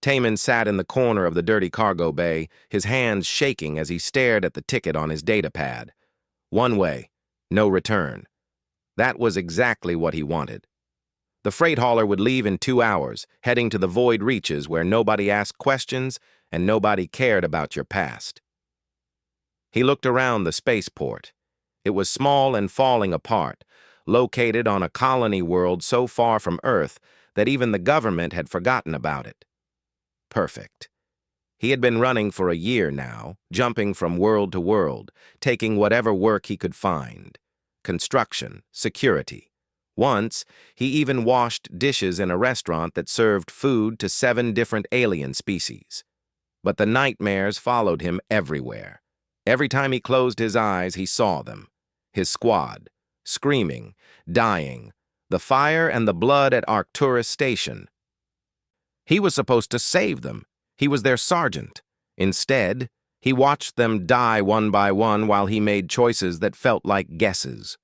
Taman sat in the corner of the dirty cargo bay, his hands shaking as he stared at the ticket on his data pad. One way, no return. That was exactly what he wanted. The freight hauler would leave in 2 hours, heading to the void reaches where nobody asked questions and nobody cared about your past. He looked around the spaceport. It was small and falling apart, located on a colony world so far from Earth that even the government had forgotten about it. Perfect. He had been running for a year now, jumping from world to world, taking whatever work he could find. Construction, security. Once, he even washed dishes in a restaurant that served food to 7 different alien species. But the nightmares followed him everywhere. Every time he closed his eyes, he saw them. His squad, screaming, dying, the fire and the blood at Arcturus Station. He was supposed to save them. He was their sergeant. Instead, he watched them die one by one while he made choices that felt like guesses.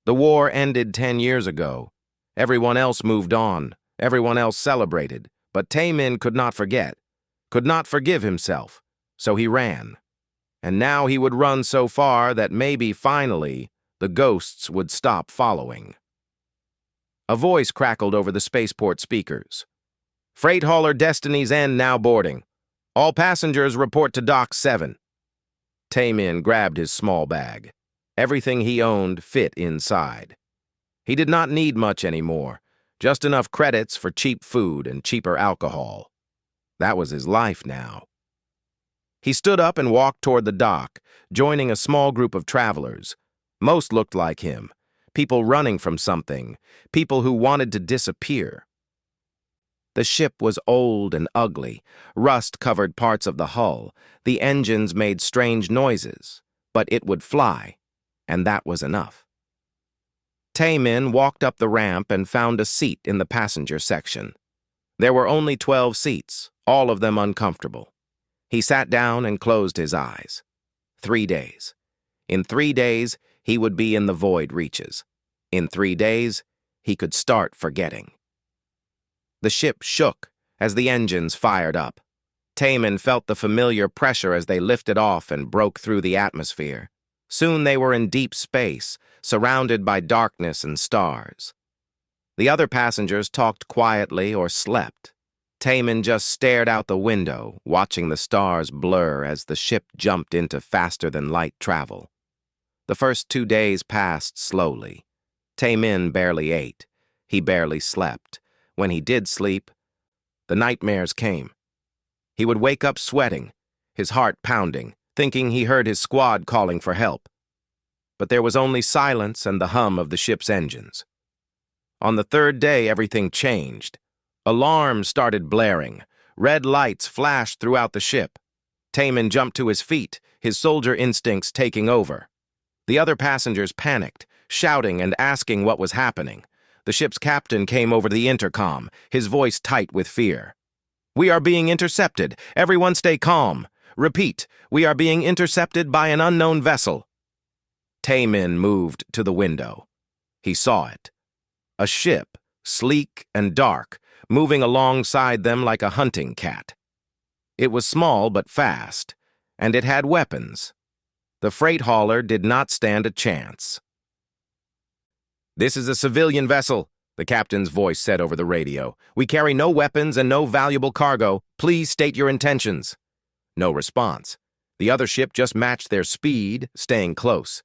The war ended 10 years ago. Everyone else moved on. Everyone else celebrated. But Taman could not forget, could not forgive himself. So he ran. And now he would run so far that maybe, finally, the ghosts would stop following. A voice crackled over the spaceport speakers. Freight hauler Destiny's End now boarding. All passengers report to Dock 7. Taman grabbed his small bag. Everything he owned fit inside. He did not need much anymore, just enough credits for cheap food and cheaper alcohol. That was his life now. He stood up and walked toward the dock, joining a small group of travelers. Most looked like him, people running from something, people who wanted to disappear. The ship was old and ugly. Rust covered parts of the hull. The engines made strange noises, but it would fly, and that was enough. Taman walked up the ramp and found a seat in the passenger section. There were only 12 seats, all of them uncomfortable. He sat down and closed his eyes. 3 days. In 3 days, he would be in the void reaches. In 3 days, he could start forgetting. The ship shook as the engines fired up. Taman felt the familiar pressure as they lifted off and broke through the atmosphere. Soon they were in deep space, surrounded by darkness and stars. The other passengers talked quietly or slept. Taman just stared out the window, watching the stars blur as the ship jumped into faster-than-light travel. The first 2 days passed slowly. Taman barely ate. He barely slept. When he did sleep, the nightmares came. He would wake up sweating, his heart pounding, thinking he heard his squad calling for help. But there was only silence and the hum of the ship's engines. On the 3rd day, everything changed. Alarms started blaring. Red lights flashed throughout the ship. Taman jumped to his feet, his soldier instincts taking over. The other passengers panicked, shouting and asking what was happening. The ship's captain came over the intercom, his voice tight with fear. "We are being intercepted. Everyone stay calm. Repeat, we are being intercepted by an unknown vessel." Taman moved to the window. He saw it. A ship, sleek and dark, moving alongside them like a hunting cat. It was small but fast, and it had weapons. The freight hauler did not stand a chance. "This is a civilian vessel," the captain's voice said over the radio. "We carry no weapons and no valuable cargo. Please state your intentions." No response. The other ship just matched their speed, staying close.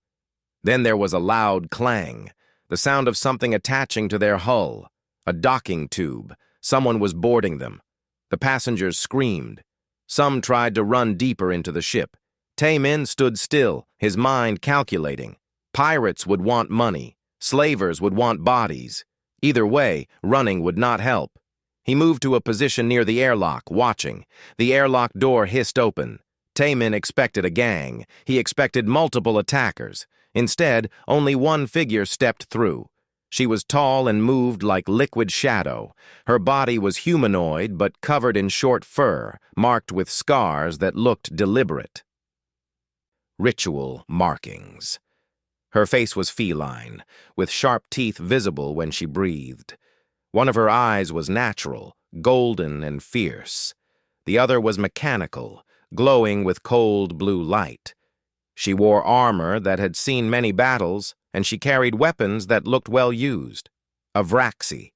Then there was a loud clang, the sound of something attaching to their hull. A docking tube. Someone was boarding them. The passengers screamed. Some tried to run deeper into the ship. Taman stood still, his mind calculating. Pirates would want money. Slavers would want bodies. Either way, running would not help. He moved to a position near the airlock, watching. The airlock door hissed open. Taman expected a gang. He expected multiple attackers. Instead, only one figure stepped through. She was tall and moved like liquid shadow. Her body was humanoid but covered in short fur, marked with scars that looked deliberate. Ritual markings. Her face was feline, with sharp teeth visible when she breathed. One of her eyes was natural, golden and fierce. The other was mechanical, glowing with cold blue light. She wore armor that had seen many battles, and she carried weapons that looked well used. A Vraxi.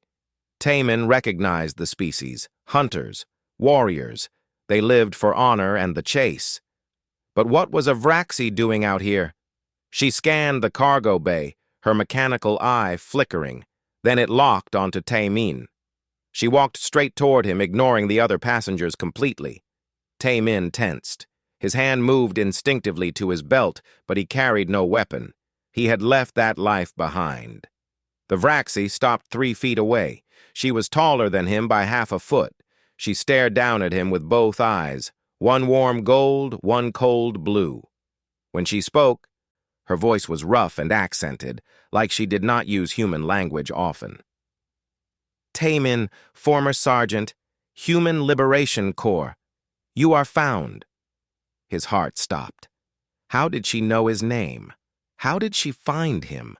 Taemin recognized the species, hunters, warriors. They lived for honor and the chase. But what was a Vraxi doing out here? She scanned the cargo bay, her mechanical eye flickering. Then it locked onto Taemin. She walked straight toward him, ignoring the other passengers completely. Taemin tensed. His hand moved instinctively to his belt, but he carried no weapon. He had left that life behind. The Vraxi stopped 3 feet away. She was taller than him by half a foot. She stared down at him with both eyes, one warm gold, one cold blue. When she spoke, her voice was rough and accented, like she did not use human language often. Taemin, former sergeant, Human Liberation Corps. You are found. His heart stopped. How did she know his name? How did she find him?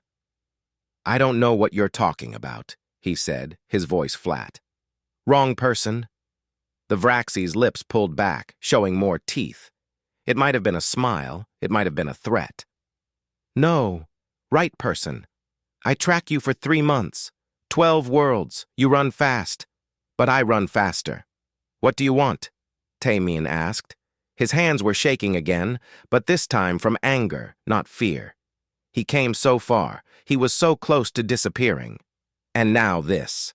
I don't know what you're talking about, he said, his voice flat. Wrong person. The Vraxi's lips pulled back, showing more teeth. It might have been a smile, it might have been a threat. No, right person. I track you for 3 months. 12 worlds. You run fast. But I run faster. What do you want? Taemin asked. His hands were shaking again, but this time from anger, not fear. He came so far. He was so close to disappearing. And now this.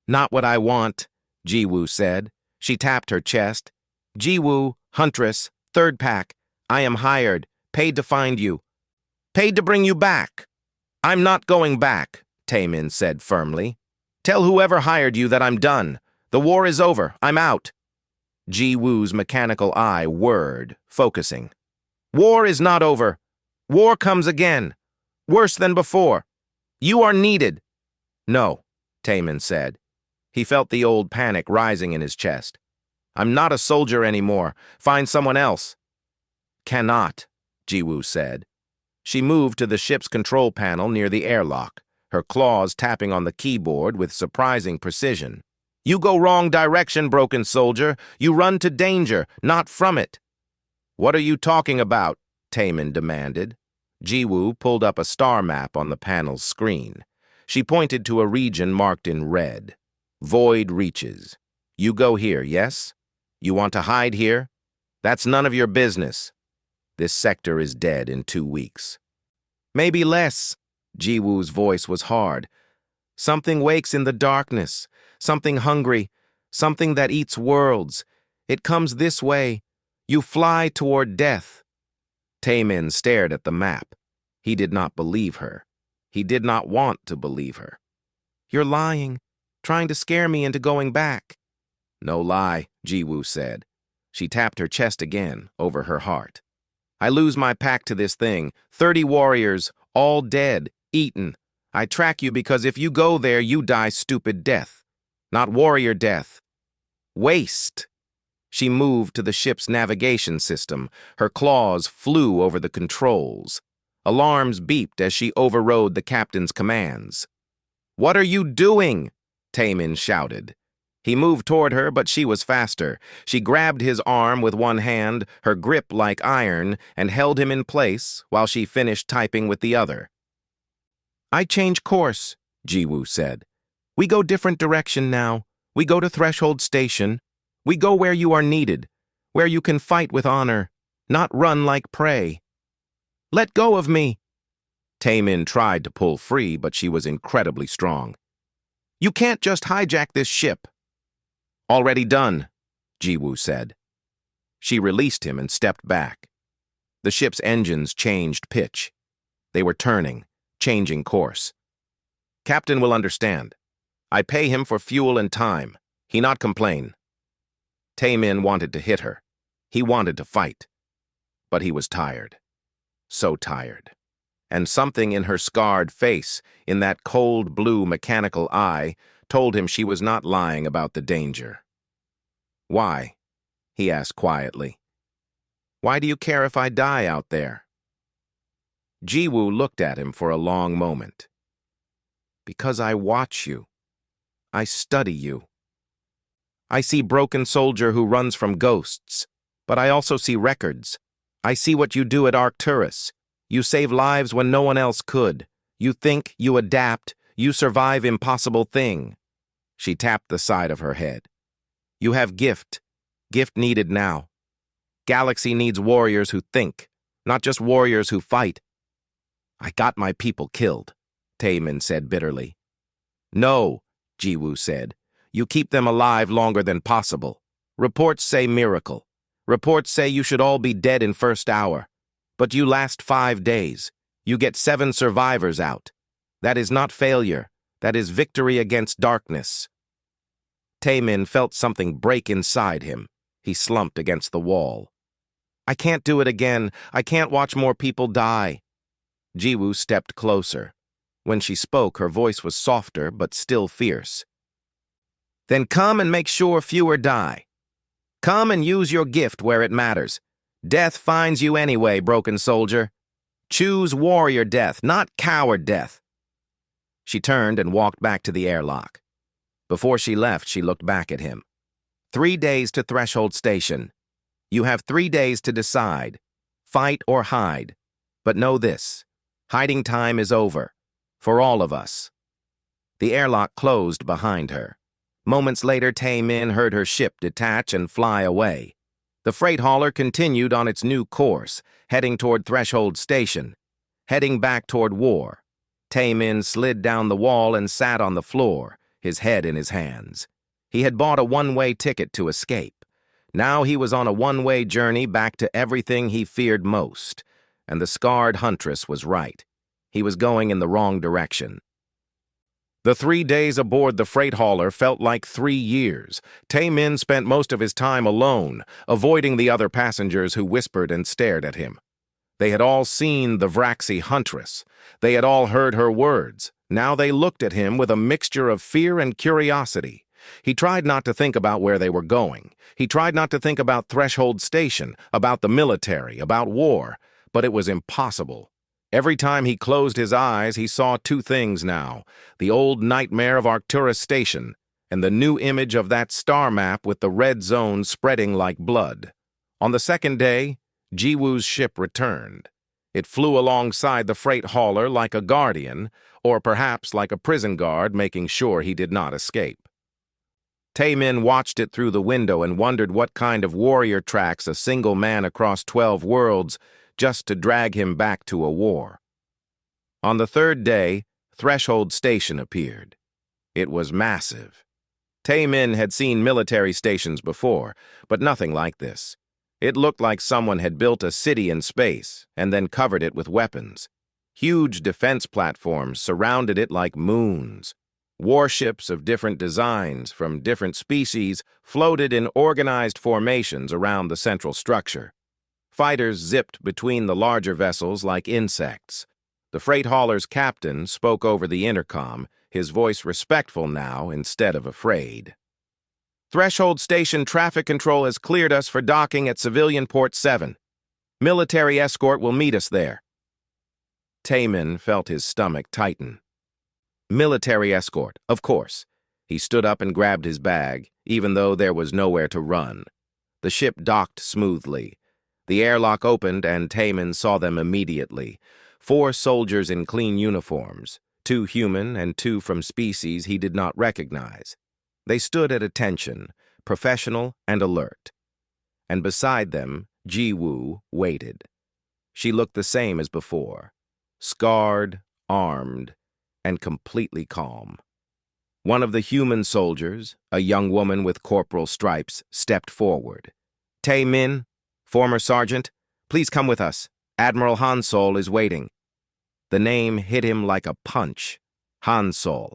Not what I want, Jiwoo said. She tapped her chest. Jiwoo, Huntress, 3rd pack. I am hired, paid to find you. Paid to bring you back. I'm not going back, Taemin said firmly. Tell whoever hired you that I'm done. The war is over. I'm out. Jiwoo's mechanical eye whirred, focusing. War is not over. War comes again. Worse than before. You are needed. No, Taemin said. He felt the old panic rising in his chest. I'm not a soldier anymore. Find someone else. Cannot, Jiwoo said. She moved to the ship's control panel near the airlock, her claws tapping on the keyboard with surprising precision. You go wrong direction, broken soldier. You run to danger, not from it. What are you talking about? Taemin demanded. Jiwoo pulled up a star map on the panel's screen. She pointed to a region marked in red. Void reaches. You go here, yes? You want to hide here? That's none of your business. This sector is dead in 2 weeks. Maybe less. Jiwoo's voice was hard. Something wakes in the darkness. Something hungry. Something that eats worlds. It comes this way. You fly toward death. Taemin stared at the map. He did not believe her. He did not want to believe her. You're lying, trying to scare me into going back. No lie, Jiwoo said. She tapped her chest again, over her heart. I lose my pack to this thing. 30 warriors, all dead, eaten. I track you because if you go there, you die stupid death. Not warrior death. Waste. She moved to the ship's navigation system. Her claws flew over the controls. Alarms beeped as she overrode the captain's commands. What are you doing? Taemin shouted. He moved toward her, but she was faster. She grabbed his arm with one hand, her grip like iron, and held him in place while she finished typing with the other. I change course, Jiwoo said. We go different direction now. We go to Threshold Station. We go where you are needed, where you can fight with honor, not run like prey. Let go of me. Taemin tried to pull free, but she was incredibly strong. You can't just hijack this ship. Already done, Jiwoo said. She released him and stepped back. The ship's engines changed pitch. They were turning, changing course. Captain will understand. I pay him for fuel and time. He not complain. Taemin wanted to hit her. He wanted to fight. But he was tired. So tired. And something in her scarred face, in that cold blue mechanical eye, told him she was not lying about the danger. Why? He asked quietly. Why do you care if I die out there? Jiwoo looked at him for a long moment. Because I watch you. I study you. I see broken soldier who runs from ghosts, but I also see records. I see what you do at Arcturus. You save lives when no one else could. You think, you adapt, you survive impossible thing. She tapped the side of her head. You have gift. Gift needed now. Galaxy needs warriors who think, not just warriors who fight. I got my people killed, Taemin said bitterly. No, Jiwoo said. You keep them alive longer than possible. Reports say miracle. Reports say you should all be dead in first hour. But you last 5 days. You get 7 survivors out. That is not failure. That is victory against darkness. Taemin felt something break inside him. He slumped against the wall. I can't do it again. I can't watch more people die. Jiwoo stepped closer. When she spoke, her voice was softer but still fierce. Then come and make sure fewer die. Come and use your gift where it matters. Death finds you anyway, broken soldier. Choose warrior death, not coward death. She turned and walked back to the airlock. Before she left, she looked back at him. 3 days to Threshold Station. You have 3 days to decide. Fight or hide. But know this. Hiding time is over. For all of us. The airlock closed behind her. Moments later, Taemin heard her ship detach and fly away. The freight hauler continued on its new course, heading toward Threshold Station. Heading back toward war. Taemin slid down the wall and sat on the floor, his head in his hands. He had bought a one-way ticket to escape. Now he was on a one-way journey back to everything he feared most. And the scarred Huntress was right. He was going in the wrong direction. The 3 days aboard the freight hauler felt like 3 years. Taemin spent most of his time alone, avoiding the other passengers who whispered and stared at him. They had all seen the Vraxi Huntress. They had all heard her words. Now they looked at him with a mixture of fear and curiosity. He tried not to think about where they were going. He tried not to think about Threshold Station, about the military, about war. But it was impossible. Every time he closed his eyes, he saw 2 things now. The old nightmare of Arcturus Station, and the new image of that star map with the red zone spreading like blood. On the second day, Jiwoo's ship returned. It flew alongside the freight hauler like a guardian, or perhaps like a prison guard making sure he did not escape. Taemin watched it through the window and wondered what kind of warrior tracks a single man across 12 worlds just to drag him back to a war. On the 3rd day, Threshold Station appeared. It was massive. Taemin had seen military stations before, but nothing like this. It looked like someone had built a city in space and then covered it with weapons. Huge defense platforms surrounded it like moons. Warships of different designs from different species floated in organized formations around the central structure. Fighters zipped between the larger vessels like insects. The freight hauler's captain spoke over the intercom, his voice respectful now instead of afraid. Threshold Station traffic control has cleared us for docking at Civilian Port 7. Military escort will meet us there. Taemin felt his stomach tighten. Military escort, of course. He stood up and grabbed his bag, even though there was nowhere to run. The ship docked smoothly. The airlock opened and Taemin saw them immediately. 4 soldiers in clean uniforms, 2 human and 2 from species he did not recognize. They stood at attention, professional and alert. And beside them, Jiwoo waited. She looked the same as before, scarred, armed, and completely calm. One of the human soldiers, a young woman with corporal stripes, stepped forward. Taemin, former sergeant, please come with us. Admiral Hansol is waiting. The name hit him like a punch. Hansol,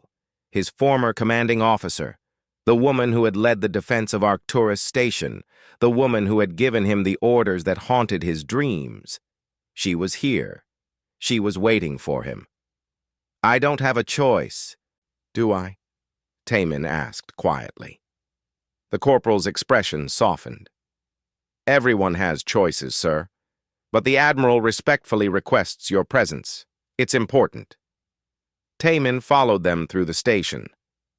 his former commanding officer, the woman who had led the defense of Arcturus Station, the woman who had given him the orders that haunted his dreams. She was here. She was waiting for him. I don't have a choice, do I? Taemin asked quietly. The corporal's expression softened. Everyone has choices, sir, but the Admiral respectfully requests your presence. It's important. Taemin followed them through the station.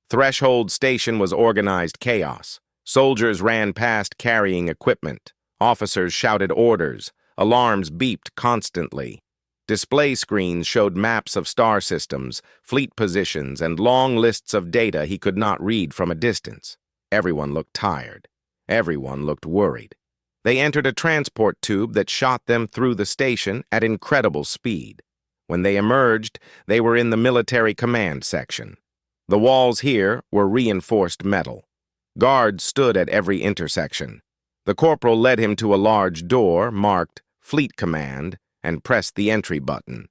Threshold Station was organized chaos. Soldiers ran past carrying equipment. Officers shouted orders. Alarms beeped constantly. Display screens showed maps of star systems, fleet positions, and long lists of data he could not read from a distance. Everyone looked tired. Everyone looked worried. They entered a transport tube that shot them through the station at incredible speed. When they emerged, they were in the military command section. The walls here were reinforced metal. Guards stood at every intersection. The corporal led him to a large door marked Fleet Command and pressed the entry button.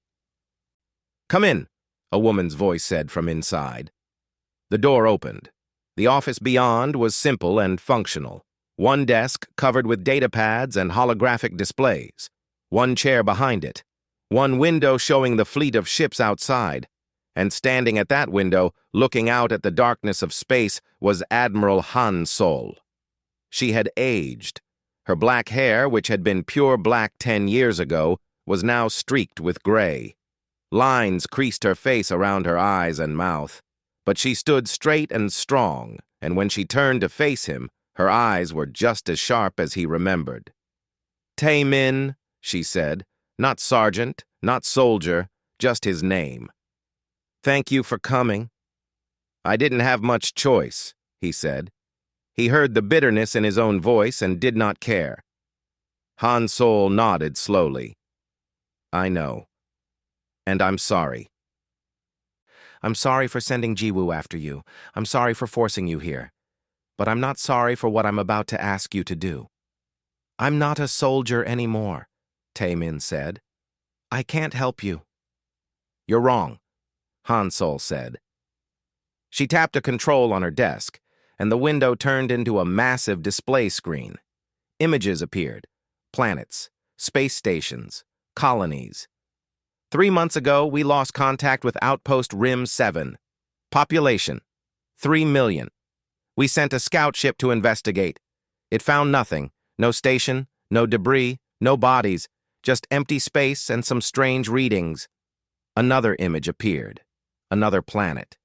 "Come in," a woman's voice said from inside. The door opened. The office beyond was simple and functional. One desk covered with datapads and holographic displays. One chair behind it. One window showing the fleet of ships outside. And standing at that window, looking out at the darkness of space, was Admiral Han Sol. She had aged. Her black hair, which had been pure black 10 years ago, was now streaked with gray. Lines creased her face around her eyes and mouth. But she stood straight and strong, and when she turned to face him, her eyes were just as sharp as he remembered. "Tae Min," she said, not sergeant, not soldier, just his name. "Thank you for coming." "I didn't have much choice," he said. He heard the bitterness in his own voice and did not care. Han Sol nodded slowly. "I know. And I'm sorry." "I'm sorry for sending Jiwoo after you. I'm sorry for forcing you here. But I'm not sorry for what I'm about to ask you to do." "I'm not a soldier anymore," Tae Min said. "I can't help you." "You're wrong," Han Sol said. She tapped a control on her desk, and the window turned into a massive display screen. Images appeared. Planets, space stations, colonies. 3 months ago, we lost contact with Outpost Rim 7. Population, 3 million. We sent a scout ship to investigate. It found nothing. No station, no debris, no bodies, just empty space and some strange readings. Another image appeared. Another planet.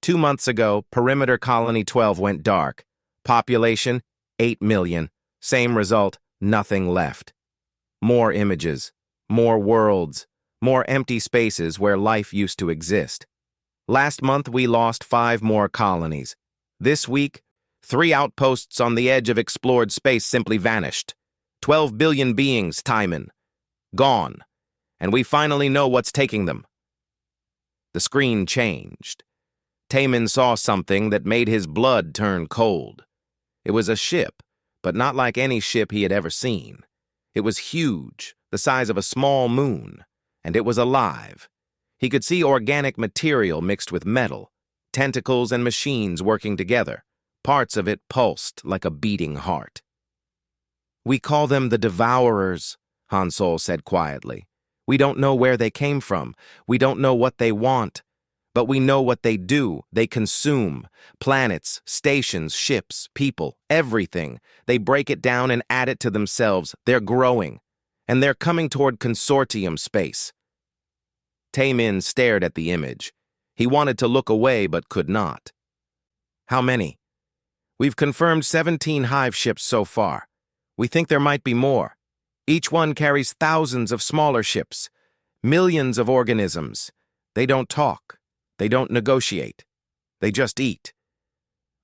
2 months ago, Perimeter Colony 12 went dark. Population, 8 million. Same result, nothing left. More images, more worlds, more empty spaces where life used to exist. Last month, we lost 5 more colonies. This week, 3 outposts on the edge of explored space simply vanished. 12 billion beings, Timon. Gone. And we finally know what's taking them. The screen changed. Tae Min saw something that made his blood turn cold. It was a ship, but not like any ship he had ever seen. It was huge, the size of a small moon, and it was alive. He could see organic material mixed with metal, tentacles and machines working together. Parts of it pulsed like a beating heart. "We call them the Devourers," Han Sol said quietly. "We don't know where they came from. We don't know what they want. But we know what they do. They consume. Planets, stations, ships, people, everything. They break it down and add it to themselves. They're growing. And they're coming toward consortium space." Tae Min stared at the image. He wanted to look away but could not. "How many?" "We've confirmed 17 hive ships so far. We think there might be more. Each one carries thousands of smaller ships, millions of organisms. They don't talk. They don't negotiate. They just eat."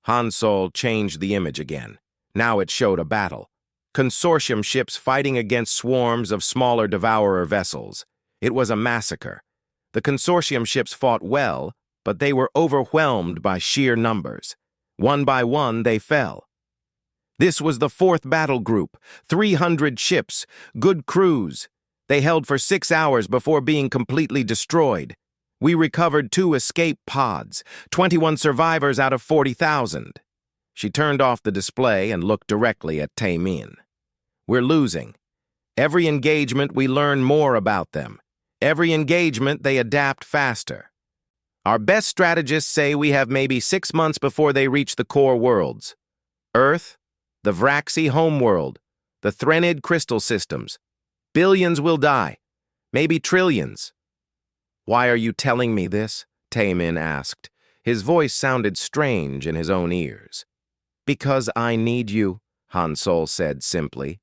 Han Sol changed the image again. Now it showed a battle. Consortium ships fighting against swarms of smaller devourer vessels. It was a massacre. The consortium ships fought well, but they were overwhelmed by sheer numbers. One by one, they fell. This was the 4th battle group, 300 ships, good crews. They held for 6 hours before being completely destroyed. We recovered 2 escape pods, 21 survivors out of 40,000. She turned off the display and looked directly at Tae Min. "We're losing. Every engagement we learn more about them. Every engagement they adapt faster. Our best strategists say we have maybe 6 months before they reach the core worlds. Earth, the Vraxi homeworld, the Threnid crystal systems. Billions will die. Maybe trillions." "Why are you telling me this?" Tae Min asked. His voice sounded strange in his own ears. Because I need you, Han Sol said simply.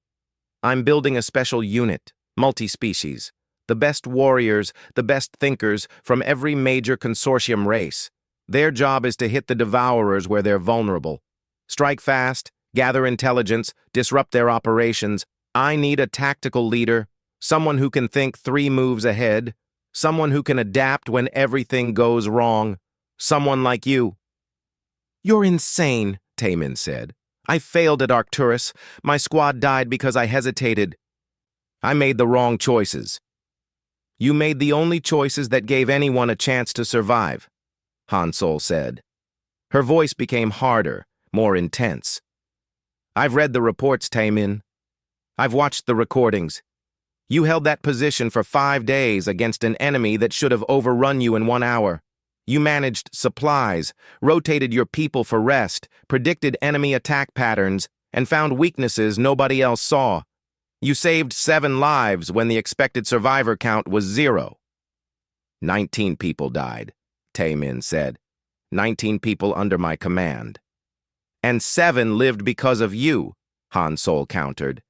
I'm building a special unit, multi-species, the best warriors, the best thinkers from every major consortium race. Their job is to hit the Devourers where they're vulnerable. Strike fast, gather intelligence, disrupt their operations. I need a tactical leader, someone who can think 3 moves ahead, someone who can adapt when everything goes wrong, someone like you. You're insane, Taemin said. I failed at Arcturus. My squad died because I hesitated. I made the wrong choices. You made the only choices that gave anyone a chance to survive, Han Sol said. Her voice became harder, more intense. I've read the reports, Taemin. I've watched the recordings. You held that position for 5 days against an enemy that should have overrun you in 1 hour. You managed supplies, rotated your people for rest, predicted enemy attack patterns, and found weaknesses nobody else saw. You saved 7 lives when the expected survivor count was 0. 19 people died, Taemin said. 19 people under my command. And 7 lived because of you, Han Sol countered.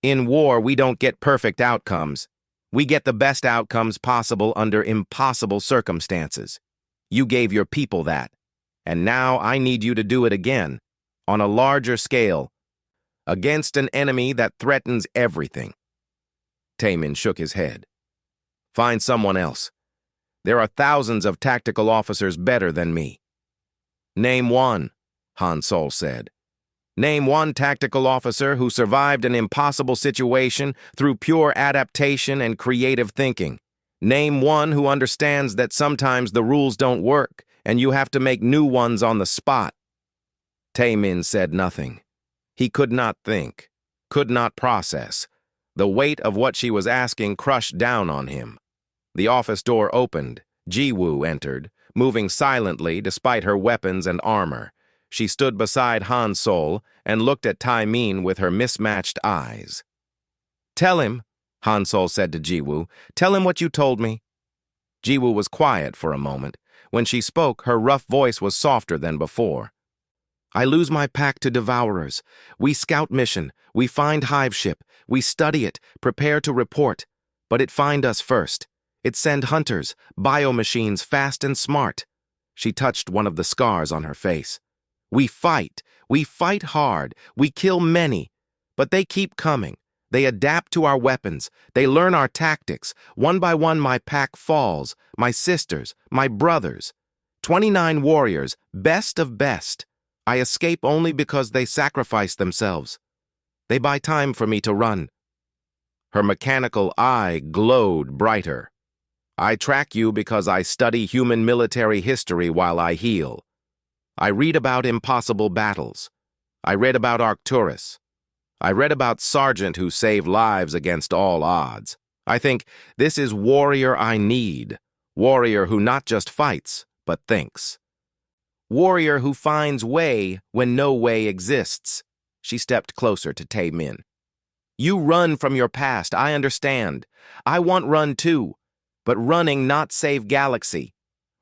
In war, we don't get perfect outcomes. We get the best outcomes possible under impossible circumstances. You gave your people that, and now I need you to do it again, on a larger scale, against an enemy that threatens everything. Taemin shook his head. Find someone else. There are thousands of tactical officers better than me. Name one, Han Sol said. Name one tactical officer who survived an impossible situation through pure adaptation and creative thinking. Name one who understands that sometimes the rules don't work and you have to make new ones on the spot. Taemin said nothing. He could not think, could not process. The weight of what she was asking crushed down on him. The office door opened. Jiwoo entered, moving silently despite her weapons and armor. She stood beside Han Sol and looked at Taemin with her mismatched eyes. Tell him, Han Sol said to Jiwoo, tell him what you told me. Jiwoo was quiet for a moment. When she spoke, her rough voice was softer than before. I lose my pack to Devourers. We scout mission. We find hive ship. We study it, prepare to report. But it find us first. It send hunters, biomachines fast and smart. She touched one of the scars on her face. We fight hard, we kill many, but they keep coming. They adapt to our weapons, they learn our tactics. One by one my pack falls, my sisters, my brothers. 29 warriors, best of best. I escape only because they sacrifice themselves. They buy time for me to run. Her mechanical eye glowed brighter. I track you because I study human military history while I heal. I read about impossible battles. I read about Arcturus. I read about Sergeant who saved lives against all odds. I think this is warrior I need. Warrior who not just fights, but thinks. Warrior who finds way when no way exists. She stepped closer to Taemin. You run from your past, I understand. I want run too. But running not save galaxy.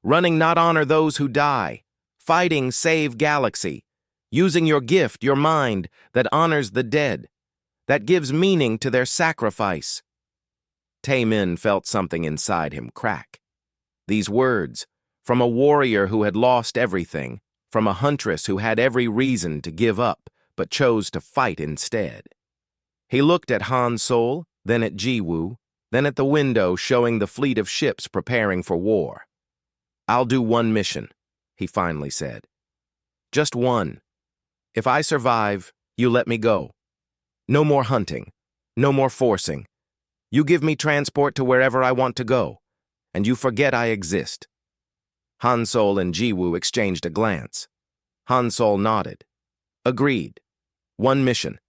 Running not honor those who die. Fighting save galaxy. Using your gift, your mind, that honors the dead. That gives meaning to their sacrifice. Taemin felt something inside him crack. These words, from a warrior who had lost everything, from a huntress who had every reason to give up, but chose to fight instead. He looked at Han Sol, then at Jiwoo, then at the window showing the fleet of ships preparing for war. I'll do one mission, he finally said. Just one. If I survive, you let me go. No more hunting. No more forcing. You give me transport to wherever I want to go, and you forget I exist. Han Sol and Jiwoo exchanged a glance. Han Sol nodded. Agreed. One mission.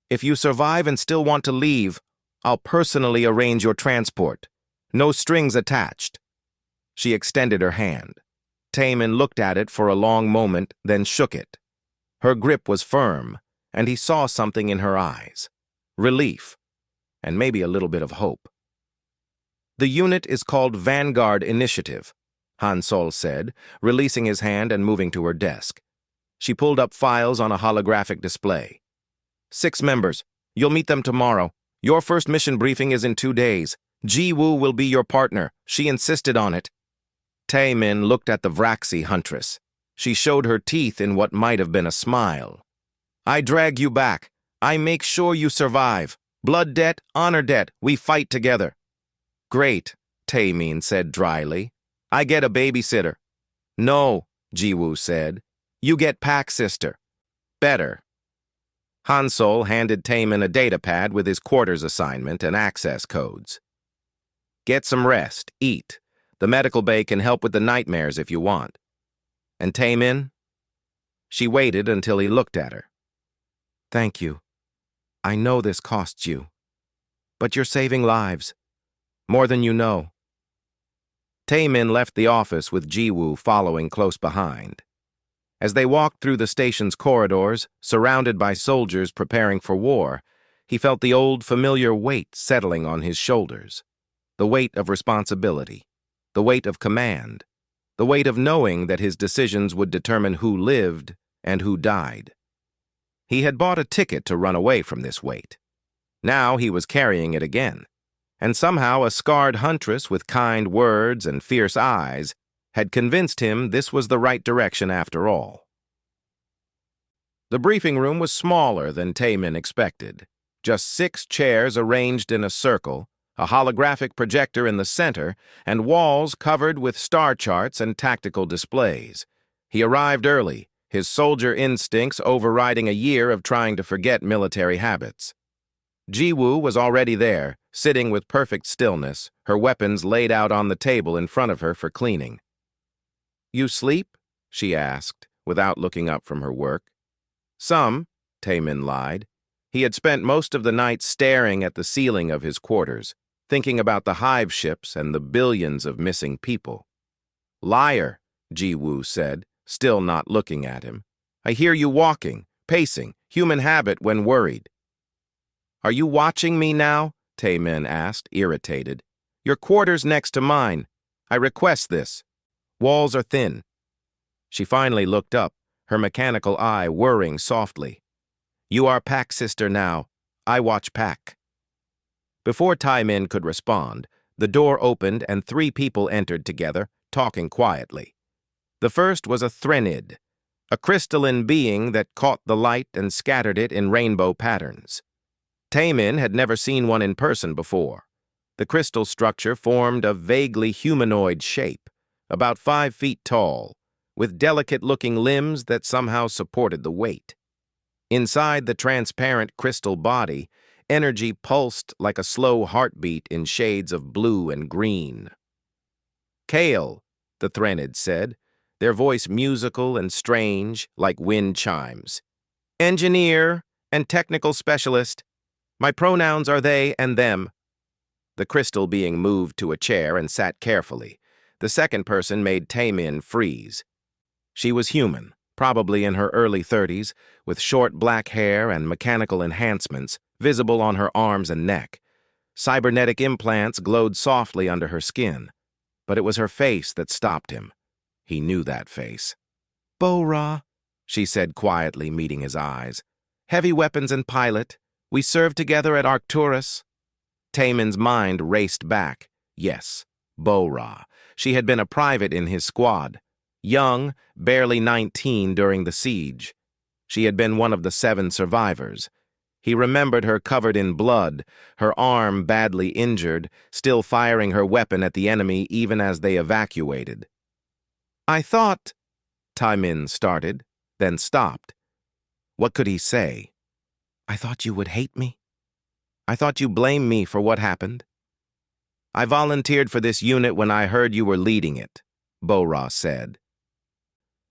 If you survive and still want to leave, I'll personally arrange your transport. No strings attached. She extended her hand. Taemin looked at it for a long moment, then shook it. Her grip was firm, and he saw something in her eyes. Relief, and maybe a little bit of hope. The unit is called Vanguard Initiative, Han Sol said, releasing his hand and moving to her desk. She pulled up files on a holographic display. 6 members. You'll meet them tomorrow. Your first mission briefing is in 2 days. Ji-Woo will be your partner. She insisted on it. Tae-min looked at the Vraxi Huntress. She showed her teeth in what might have been a smile. I drag you back. I make sure you survive. Blood debt, honor debt, we fight together. Great, Tae-min said dryly. I get a babysitter. No, Ji-Woo said. You get pack sister. Better. Hansol handed Tae-min a datapad with his quarters assignment and access codes. Get some rest, eat. The medical bay can help with the nightmares if you want. And Tae-min? She waited until he looked at her. Thank you. I know this costs you. But you're saving lives. More than you know. Tae-min left the office with Ji-Woo following close behind. As they walked through the station's corridors, surrounded by soldiers preparing for war, he felt the old familiar weight settling on his shoulders. The weight of responsibility. The weight of command. The weight of knowing that his decisions would determine who lived and who died. He had bought a ticket to run away from this weight. Now he was carrying it again, and somehow a scarred huntress with kind words and fierce eyes had convinced him this was the right direction after all. The briefing room was smaller than Tae-min expected. Just 6 chairs arranged in a circle, a holographic projector in the center, and walls covered with star charts and tactical displays. He arrived early, his soldier instincts overriding a year of trying to forget military habits. Ji-Woo was already there, sitting with perfect stillness, her weapons laid out on the table in front of her for cleaning. You sleep? She asked, without looking up from her work. Some, Tae-min lied. He had spent most of the night staring at the ceiling of his quarters, thinking about the hive ships and the billions of missing people. Liar, Ji-Woo said, still not looking at him. I hear you walking, pacing, human habit when worried. Are you watching me now? Tae-min asked, irritated. Your quarters next to mine. I request this. Walls are thin. She finally looked up, her mechanical eye whirring softly. You are Pack sister now. I watch Pack. Before Tae-min could respond, the door opened and 3 people entered together, talking quietly. The first was a Threnid, a crystalline being that caught the light and scattered it in rainbow patterns. Tae-min had never seen one in person before. The crystal structure formed a vaguely humanoid shape, about 5 feet tall, with delicate-looking limbs that somehow supported the weight. Inside the transparent crystal body, energy pulsed like a slow heartbeat in shades of blue and green. Kale, the Threnid said, their voice musical and strange, like wind chimes. Engineer and technical specialist. My pronouns are they and them. The crystal being moved to a chair and sat carefully. The second person made Tae-min freeze. She was human, probably in her early 30s, with short black hair and mechanical enhancements visible on her arms and neck. Cybernetic implants glowed softly under her skin, but it was her face that stopped him. He knew that face. Bo-Ra, she said quietly, meeting his eyes. Heavy weapons and pilot. We served together at Arcturus. Tae-min's mind raced back. Yes, Bo-Ra. She had been a private in his squad. Young, barely 19 during the siege. She had been one of the 7 survivors. He remembered her covered in blood, her arm badly injured, still firing her weapon at the enemy even as they evacuated. I thought, Tae-min started, then stopped. What could he say? I thought you would hate me. I thought you blamed me for what happened. I volunteered for this unit when I heard you were leading it, Bo-Ra said.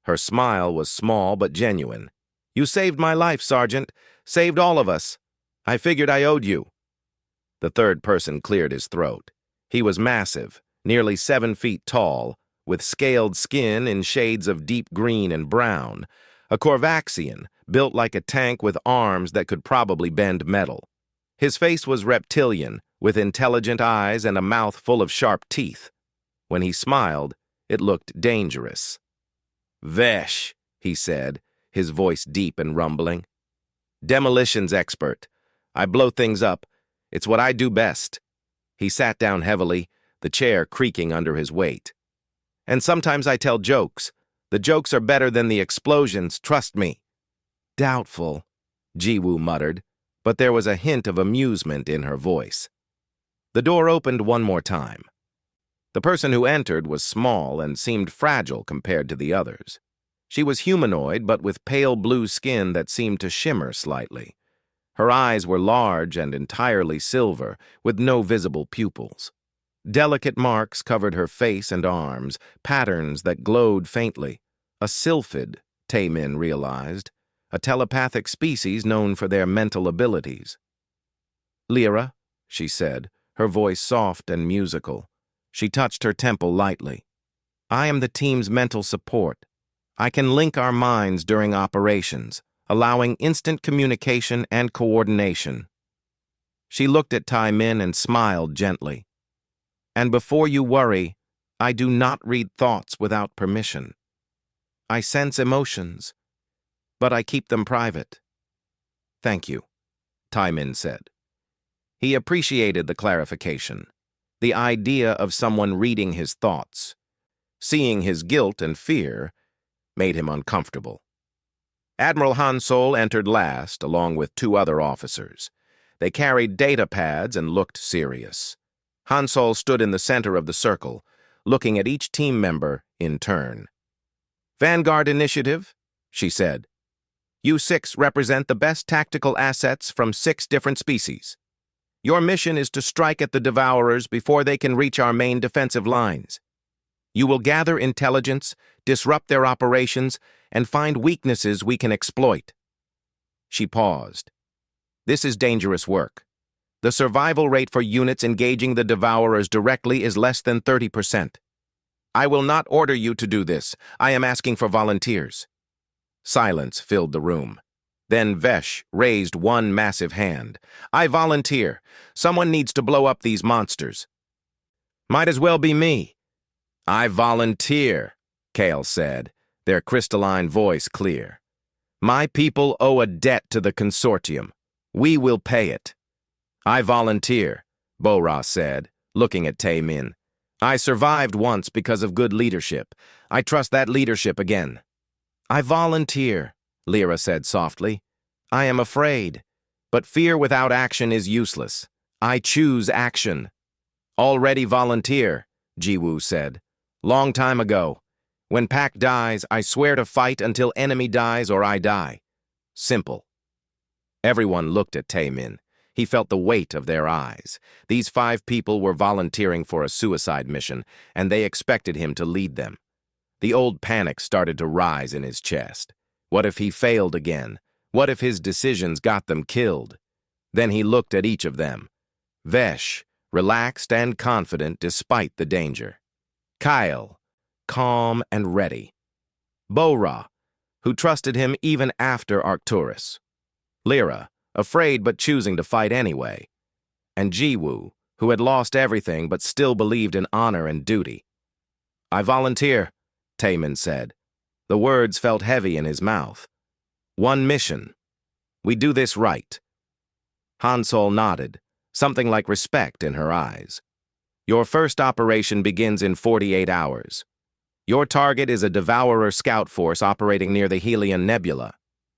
Her smile was small but genuine. You saved my life, Sergeant. Saved all of us. I figured I owed you. The third person cleared his throat. He was massive, nearly 7 feet tall, with scaled skin in shades of deep green and brown, a Korvaxian, built like a tank with arms that could probably bend metal. His face was reptilian, with intelligent eyes and a mouth full of sharp teeth. When he smiled, it looked dangerous. Vesh, he said, his voice deep and rumbling. "Demolitions expert. I blow things up. It's what I do best." He sat down heavily, the chair creaking under his weight. "And sometimes I tell jokes. The jokes are better than the explosions, trust me." "Doubtful," Jiwoo muttered, but there was a hint of amusement in her voice. The door opened one more time. The person who entered was small and seemed fragile compared to the others. She was humanoid, but with pale blue skin that seemed to shimmer slightly. Her eyes were large and entirely silver, with no visible pupils. Delicate marks covered her face and arms, patterns that glowed faintly. A sylphid, Taemin realized, a telepathic species known for their mental abilities. "Lyra," she said, her voice soft and musical. She touched her temple lightly. "I am the team's mental support. I can link our minds during operations, allowing instant communication and coordination." She looked at Taemin and smiled gently. "And before you worry, I do not read thoughts without permission. I sense emotions, but I keep them private." "Thank you," Taemin said. He appreciated the clarification, the idea of someone reading his thoughts. Seeing his guilt and fear made him uncomfortable. Admiral Hansol entered last, along with two other officers. They carried data pads and looked serious. Hansol stood in the center of the circle, looking at each team member in turn. "Vanguard Initiative," she said. "You 6 represent the best tactical assets from 6 different species. Your mission is to strike at the Devourers before they can reach our main defensive lines. You will gather intelligence, disrupt their operations, and find weaknesses we can exploit." She paused. "This is dangerous work. The survival rate for units engaging the Devourers directly is less than 30%. I will not order you to do this. I am asking for volunteers." Silence filled the room. Then Vesh raised one massive hand. "I volunteer. Someone needs to blow up these monsters." "Might as well be me." "I volunteer," Kale said, their crystalline voice clear. "My people owe a debt to the consortium. We will pay it." "I volunteer," Bo-Ra said, looking at Taemin. "I survived once because of good leadership. I trust that leadership again." "I volunteer," Lyra said softly. "I am afraid, but fear without action is useless. I choose action." "Already volunteer," Jiwoo said. "Long time ago. When Pack dies, I swear to fight until enemy dies or I die. Simple." Everyone looked at Taemin. He felt the weight of their eyes. These 5 people were volunteering for a suicide mission, and they expected him to lead them. The old panic started to rise in his chest. What if he failed again? What if his decisions got them killed? Then he looked at each of them. Vesh, relaxed and confident despite the danger. Kyle, calm and ready. Bo-Ra, who trusted him even after Arcturus. Lyra, afraid but choosing to fight anyway. And Jiwoo, who had lost everything but still believed in honor and duty. "I volunteer," Taemin said. The words felt heavy in his mouth. "One mission. We do this right." Hansol nodded, something like respect in her eyes. "Your first operation begins in 48 hours. Your target is a Devourer scout force operating near the Helion Nebula.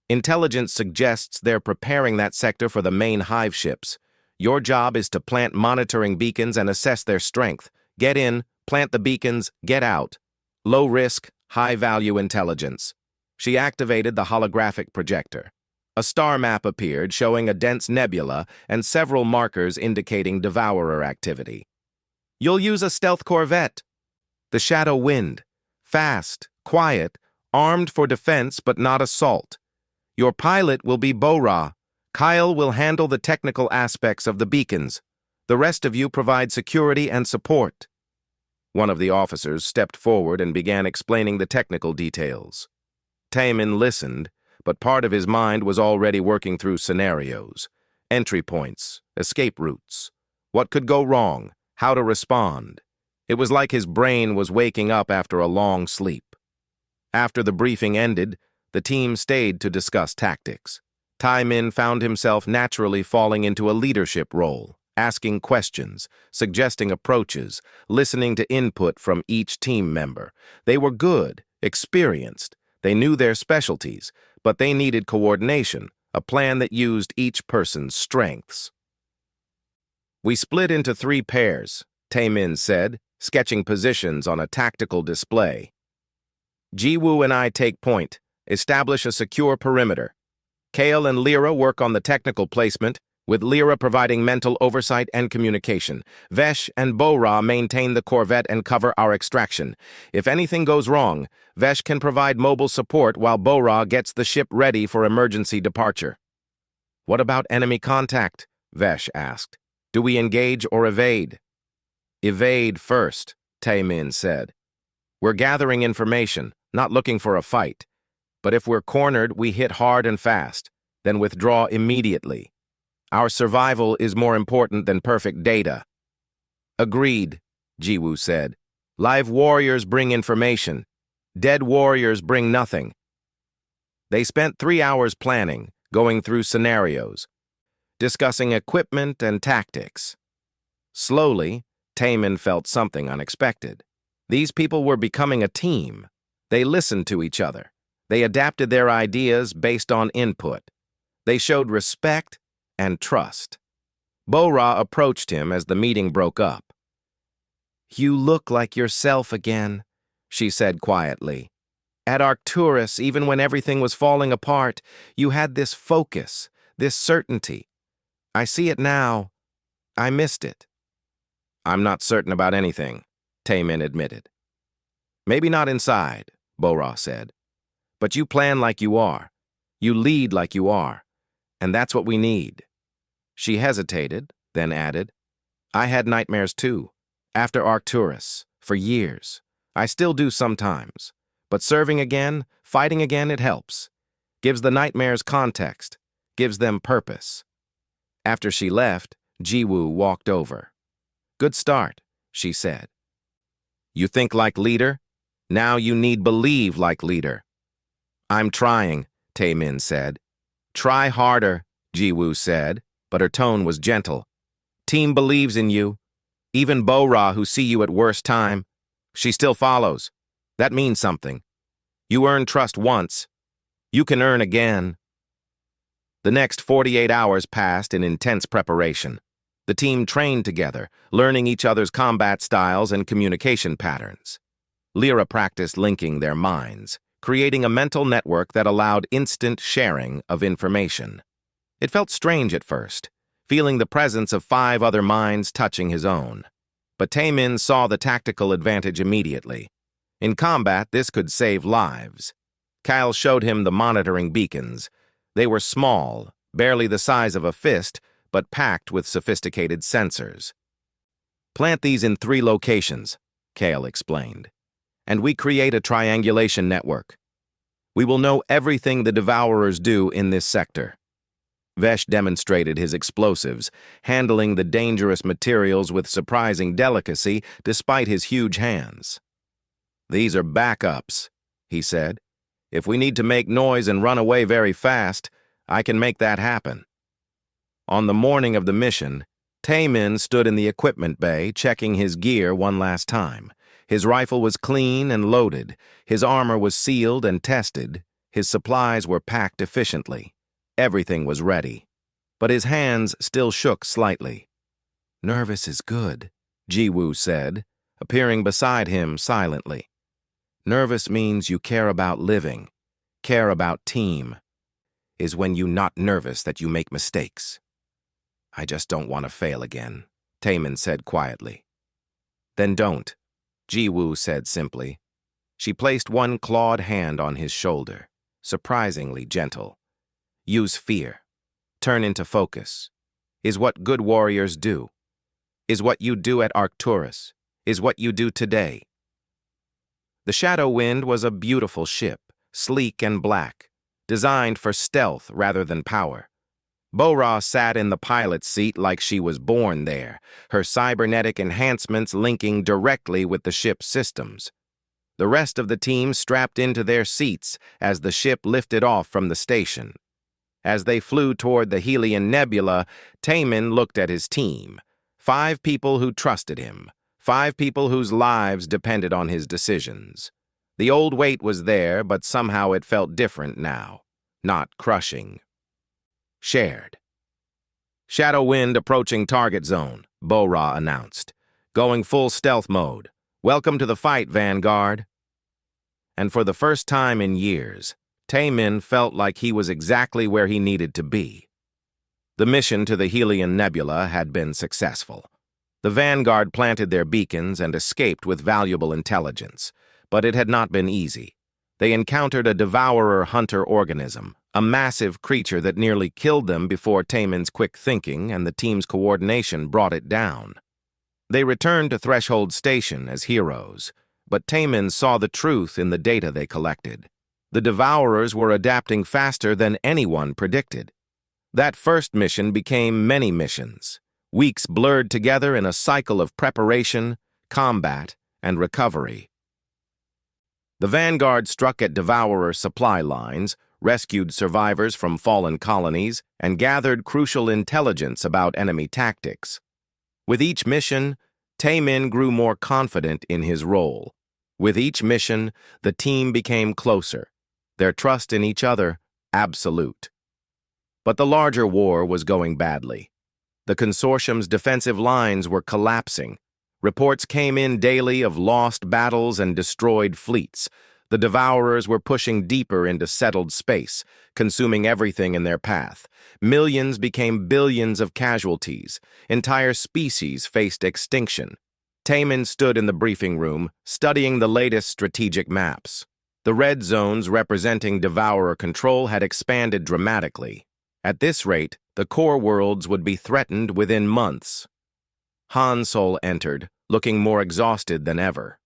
Intelligence suggests they're preparing that sector for the main hive ships. Your job is to plant monitoring beacons and assess their strength. Get in, plant the beacons, get out. Low risk, high-value intelligence." She activated the holographic projector. A star map appeared showing a dense nebula and several markers indicating Devourer activity. "You'll use a stealth corvette. The Shadow Wind. Fast, quiet, armed for defense but not assault. Your pilot will be Bo-Ra. Kyle will handle the technical aspects of the beacons. The rest of you provide security and support." One of the officers stepped forward and began explaining the technical details. Taemin listened, but part of his mind was already working through scenarios, entry points, escape routes, what could go wrong, how to respond. It was like his brain was waking up after a long sleep. After the briefing ended, The team stayed to discuss tactics. Tai Min found himself naturally falling into a leadership role, asking questions, suggesting approaches, listening to input from each team member. They were good, experienced, they knew their specialties, but they needed coordination, a plan that used each person's strengths. "We split into 3 pairs, Tai Min said, sketching positions on a tactical display. Jiwoo and I take point, establish a secure perimeter. Kale and Lyra work on the technical placement, with Lyra providing mental oversight and communication. Vesh and Bo-Ra maintain the corvette and cover our extraction. If anything goes wrong, Vesh can provide mobile support while Bo-Ra gets the ship ready for emergency departure." "What about enemy contact?" Vesh asked. "Do we engage or evade?" "Evade first," Tai Min said. "We're gathering information, not looking for a fight. But if we're cornered, we hit hard and fast, then withdraw immediately. Our survival is more important than perfect data." "Agreed," Jiwoo said. "Live warriors bring information. Dead warriors bring nothing." They spent 3 hours planning, going through scenarios, discussing equipment and tactics. Slowly, Tai Min felt something unexpected. These people were becoming a team. They listened to each other. They adapted their ideas based on input. They showed respect and trust. Bo-Ra approached him as the meeting broke up. "You look like yourself again," she said quietly. "At Arcturus, even when everything was falling apart, you had this focus, this certainty. I see it now. I missed it." "I'm not certain about anything," Tai Min admitted. "Maybe not inside," Bo-Ra said. "But you plan like you are. You lead like you are. And that's what we need." She hesitated, then added, "I had nightmares too, after Arcturus, for years. I still do sometimes. But serving again, fighting again, it helps. Gives the nightmares context, gives them purpose." After she left, Jiwoo walked over. "Good start," she said. "You think like leader? Now you need believe like leader." "I'm trying," Tai Min said. "Try harder," Jiwoo said, but her tone was gentle. "Team believes in you. Even Bo-Ra, who see you at worst time, she still follows. That means something. You earn trust once. You can earn again." The next 48 hours passed in intense preparation. The team trained together, learning each other's combat styles and communication patterns. Lyra practiced linking their minds, creating a mental network that allowed instant sharing of information. It felt strange at first, feeling the presence of 5 other minds touching his own. But Tai Min saw the tactical advantage immediately. In combat, this could save lives. Kyle showed him the monitoring beacons. They were small, barely the size of a fist, but packed with sophisticated sensors. "Plant these in 3 locations," Kyle explained, "and we create a triangulation network. We will know everything the Devourers do in this sector." Vesh demonstrated his explosives, handling the dangerous materials with surprising delicacy despite his huge hands. "These are backups," he said. "If we need to make noise and run away very fast, I can make that happen." On the morning of the mission, Tai Min stood in the equipment bay, checking his gear one last time. His rifle was clean and loaded, his armor was sealed and tested, his supplies were packed efficiently. Everything was ready, but his hands still shook slightly. "Nervous is good," Jiwoo said, appearing beside him silently. "Nervous means you care about living, care about team. Is when you not nervous that you make mistakes." "I just don't want to fail again," Tai Min said quietly. "Then don't," Jiwoo said simply. She placed one clawed hand on his shoulder, surprisingly gentle. "Use fear. Turn into focus. Is what good warriors do. Is what you do at Arcturus. Is what you do today." The Shadow Wind was a beautiful ship, sleek and black, designed for stealth rather than power. Bo-Ra sat in the pilot's seat like she was born there, her cybernetic enhancements linking directly with the ship's systems. The rest of the team strapped into their seats as the ship lifted off from the station. As they flew toward the Helion Nebula, Taemin looked at his team. 5 people who trusted him. 5 people whose lives depended on his decisions. The old weight was there, but somehow it felt different now. Not crushing. Shared. Shadow wind approaching target zone, Bo-Ra announced. Going full stealth mode. Welcome to the fight, Vanguard. And for the first time in years, Taemin felt like he was exactly where he needed to be. The mission to the Helion Nebula had been successful. The Vanguard planted their beacons and escaped with valuable intelligence, but it had not been easy. They encountered a devourer hunter organism, a massive creature that nearly killed them before Taemin's quick thinking and the team's coordination brought it down. They returned to Threshold Station as heroes, but Taemin saw the truth in the data they collected. The Devourers were adapting faster than anyone predicted. That first mission became many missions, weeks blurred together in a cycle of preparation, combat, and recovery. The Vanguard struck at Devourer supply lines, rescued survivors from fallen colonies, and gathered crucial intelligence about enemy tactics. With each mission, Taemin grew more confident in his role. With each mission, the team became closer, their trust in each other absolute. But the larger war was going badly. The consortium's defensive lines were collapsing. Reports came in daily of lost battles and destroyed fleets. The Devourers were pushing deeper into settled space, consuming everything in their path. Millions became billions of casualties. Entire species faced extinction. Taemin stood in the briefing room, studying the latest strategic maps. The red zones representing Devourer control had expanded dramatically. At this rate, the core worlds would be threatened within months. Hansol entered, looking more exhausted than ever.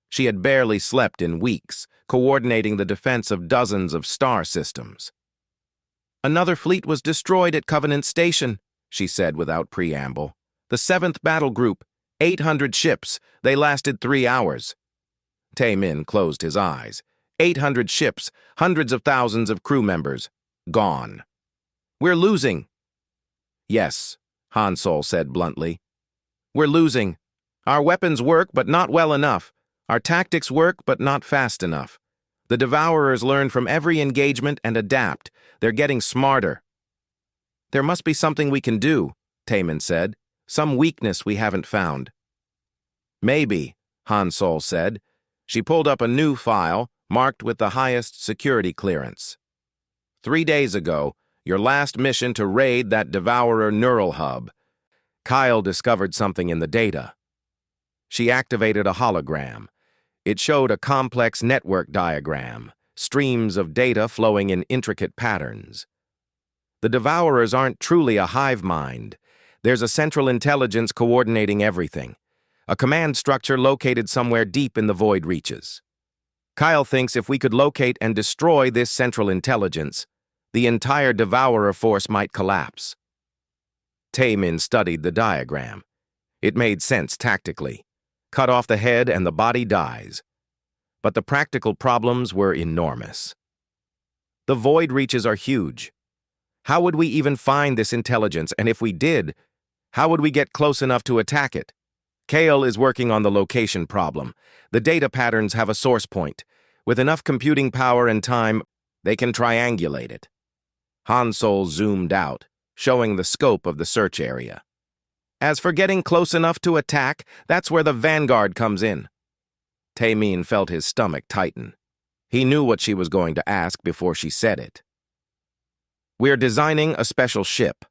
She had barely slept in weeks, coordinating the defense of dozens of star systems. Another fleet was destroyed at Covenant Station, she said without preamble. The 7th Battle Group, 800 ships. They lasted 3 hours. Taemin closed his eyes. 800 ships, hundreds of thousands of crew members. Gone. We're losing. Yes, Hansol said bluntly. We're losing. Our weapons work, but not well enough. Our tactics work, but not fast enough. The Devourers learn from every engagement and adapt. They're getting smarter. There must be something we can do, Taemin said. Some weakness we haven't found. Maybe, Hansol said. She pulled up a new file, marked with the highest security clearance. 3 days ago, your last mission to raid that Devourer neural hub. Kyle discovered something in the data. She activated a hologram. It showed a complex network diagram, streams of data flowing in intricate patterns. The Devourers aren't truly a hive mind. There's a central intelligence coordinating everything. A command structure located somewhere deep in the void reaches. Kyle thinks if we could locate and destroy this central intelligence, the entire Devourer force might collapse. Taemin studied the diagram. It made sense tactically. Cut off the head and the body dies. But the practical problems were enormous. The void reaches are huge. How would we even find this intelligence, and if we did, how would we get close enough to attack it? Kale is working on the location problem. The data patterns have a source point. With enough computing power and time, they can triangulate it. Hansol zoomed out, showing the scope of the search area. As for getting close enough to attack, that's where the Vanguard comes in. Taemin felt his stomach tighten. He knew what she was going to ask before she said it. We're designing a special ship.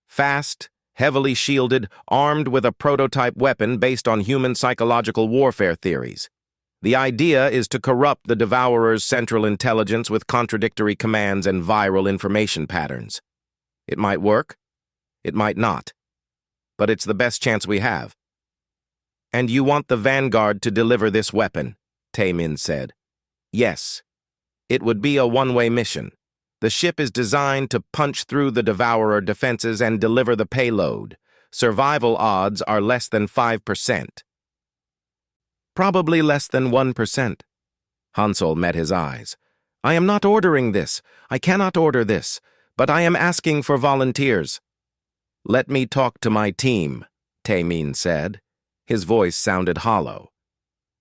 Fast, heavily shielded, armed with a prototype weapon based on human psychological warfare theories. The idea is to corrupt the Devourer's central intelligence with contradictory commands and viral information patterns. It might work. It might not. But it's the best chance we have. And you want the Vanguard to deliver this weapon, Taemin said. Yes. It would be a one-way mission. The ship is designed to punch through the Devourer defenses and deliver the payload. Survival odds are less than 5%. Probably less than 1%. Hansel met his eyes. I am not ordering this. I cannot order this, but I am asking for volunteers. Let me talk to my team, Taemin said. His voice sounded hollow.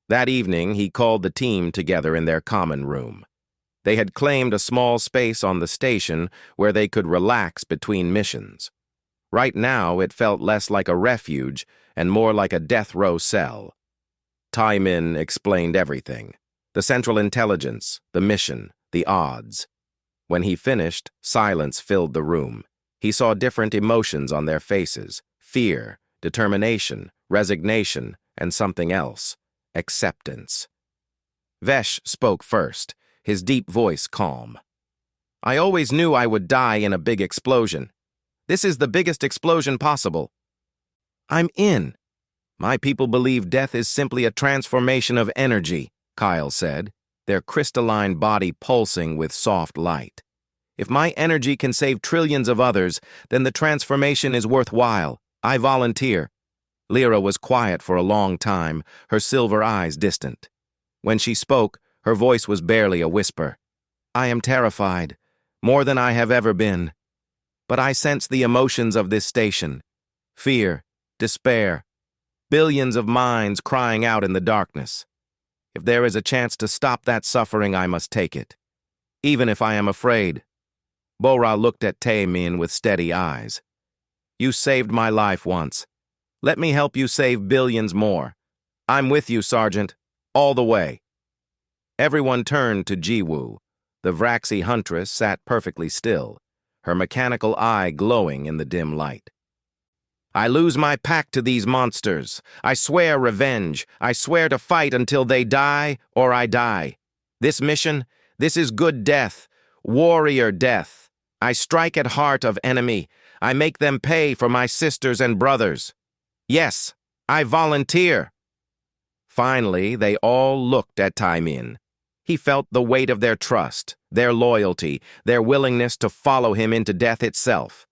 That evening, he called the team together in their common room. They had claimed a small space on the station where they could relax between missions. Right now, it felt less like a refuge and more like a death row cell. Taemin explained everything. The Central Intelligence, the mission, the odds. When he finished, silence filled the room. He saw different emotions on their faces: fear, determination, resignation, and something else: acceptance. Vesh spoke first, his deep voice calm. I always knew I would die in a big explosion. This is the biggest explosion possible. I'm in. My people believe death is simply a transformation of energy, Kyle said, their crystalline body pulsing with soft light. If my energy can save trillions of others, then the transformation is worthwhile. I volunteer. Lyra was quiet for a long time, her silver eyes distant. When she spoke, her voice was barely a whisper. I am terrified, more than I have ever been. But I sense the emotions of this station. Fear, despair, billions of minds crying out in the darkness. If there is a chance to stop that suffering, I must take it, even if I am afraid. Bora looked at Taemin with steady eyes. You saved my life once. Let me help you save billions more. I'm with you, Sergeant, all the way. Everyone turned to Jiwoo. The Vraxi Huntress sat perfectly still, her mechanical eye glowing in the dim light. I lose my pack to these monsters. I swear revenge. I swear to fight until they die or I die. This mission, this is good death, warrior death. I strike at heart of enemy. I make them pay for my sisters and brothers. Yes, I volunteer. Finally, they all looked at Taemin. He felt the weight of their trust, their loyalty, their willingness to follow him into death itself.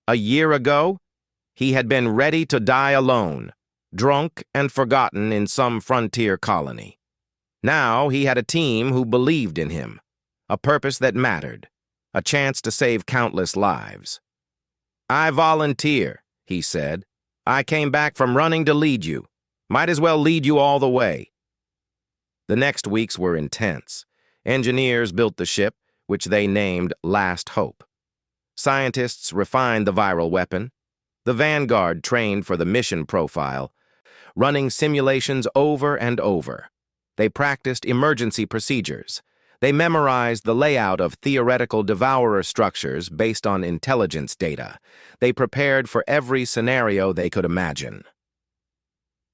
A year ago, he had been ready to die alone, drunk and forgotten in some frontier colony. Now he had a team who believed in him, a purpose that mattered, a chance to save countless lives. I volunteer, he said. I came back from running to lead you. Might as well lead you all the way. The next weeks were intense. Engineers built the ship, which they named Last Hope. Scientists refined the viral weapon. The Vanguard trained for the mission profile, running simulations over and over. They practiced emergency procedures. They memorized the layout of theoretical devourer structures based on intelligence data. They prepared for every scenario they could imagine.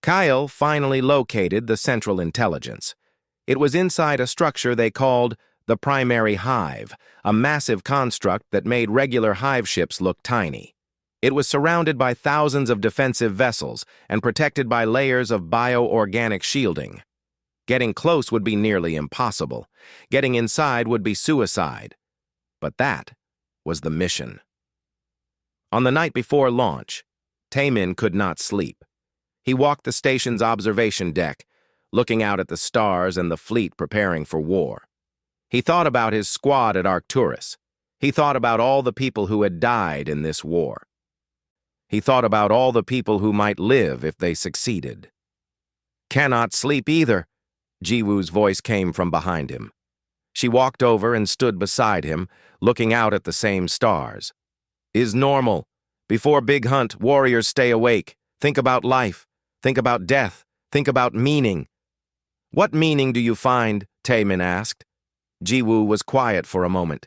Kyle finally located the Central Intelligence. It was inside a structure they called the Primary Hive, a massive construct that made regular hive ships look tiny. It was surrounded by thousands of defensive vessels and protected by layers of bioorganic shielding. Getting close would be nearly impossible. Getting inside would be suicide. But that was the mission. On the night before launch, Taemin could not sleep. He walked the station's observation deck, looking out at the stars and the fleet preparing for war. He thought about his squad at Arcturus. He thought about all the people who had died in this war. He thought about all the people who might live if they succeeded. Cannot sleep either. Jiwoo's voice came from behind him. She walked over and stood beside him, looking out at the same stars. Is normal. Before Big Hunt, warriors stay awake. Think about life. Think about death. Think about meaning. What meaning do you find? Taemin asked. Jiwoo was quiet for a moment.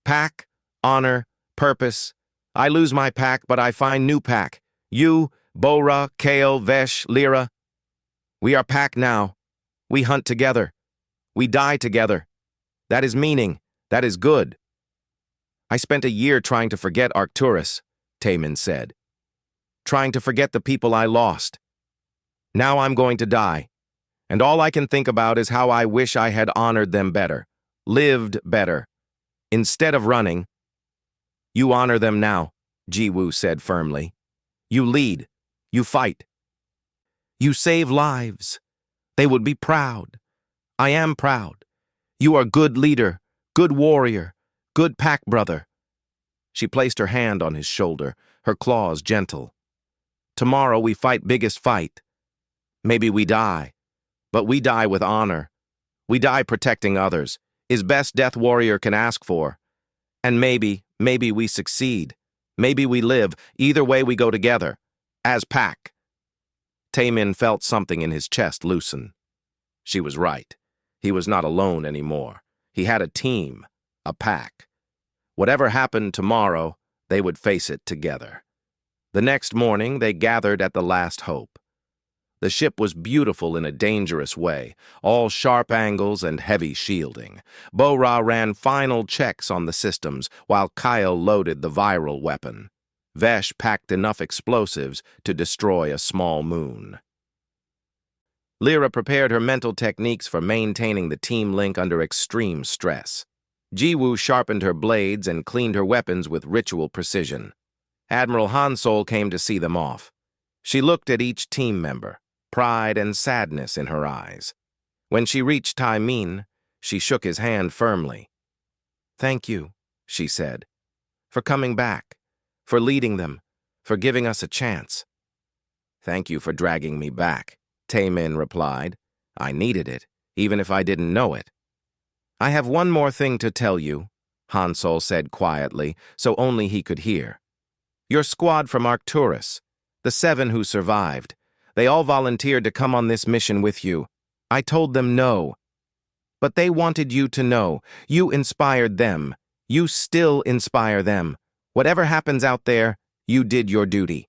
Pack, honor, purpose. I lose my pack, but I find new pack. You, Bora, Kale, Vesh, Lyra. We are pack now. We hunt together. We die together. That is meaning. That is good. I spent a year trying to forget Arcturus, Taemin said. Trying to forget the people I lost. Now I'm going to die. And all I can think about is how I wish I had honored them better. Lived better. Instead of running. You honor them now, Jiwoo said firmly. You lead. You fight. You save lives. They would be proud. I am proud. You are good leader, good warrior, good pack brother. She placed her hand on his shoulder, her claws gentle. Tomorrow we fight biggest fight. Maybe we die, but we die with honor. We die protecting others, is best death warrior can ask for. And maybe we succeed. Maybe we live, either way we go together, as pack. Taemin felt something in his chest loosen. She was right. He was not alone anymore. He had a team, a pack. Whatever happened tomorrow, they would face it together. The next morning, they gathered at the Last Hope. The ship was beautiful in a dangerous way, all sharp angles and heavy shielding. Bo-Ra ran final checks on the systems, while Kyle loaded the viral weapon. Vesh packed enough explosives to destroy a small moon. Lyra prepared her mental techniques for maintaining the team link under extreme stress. Jiwoo sharpened her blades and cleaned her weapons with ritual precision. Admiral Hansol came to see them off. She looked at each team member, pride and sadness in her eyes. When she reached Taemin, she shook his hand firmly. "Thank you," she said, "for coming back, for leading them, for giving us a chance." "Thank you for dragging me back," Taemin replied. "I needed it, even if I didn't know it." "I have one more thing to tell you," Hansol said quietly, so only he could hear. "Your squad from Arcturus, the 7 who survived, they all volunteered to come on this mission with you. I told them no. But they wanted you to know. You inspired them. You still inspire them. Whatever happens out there, you did your duty."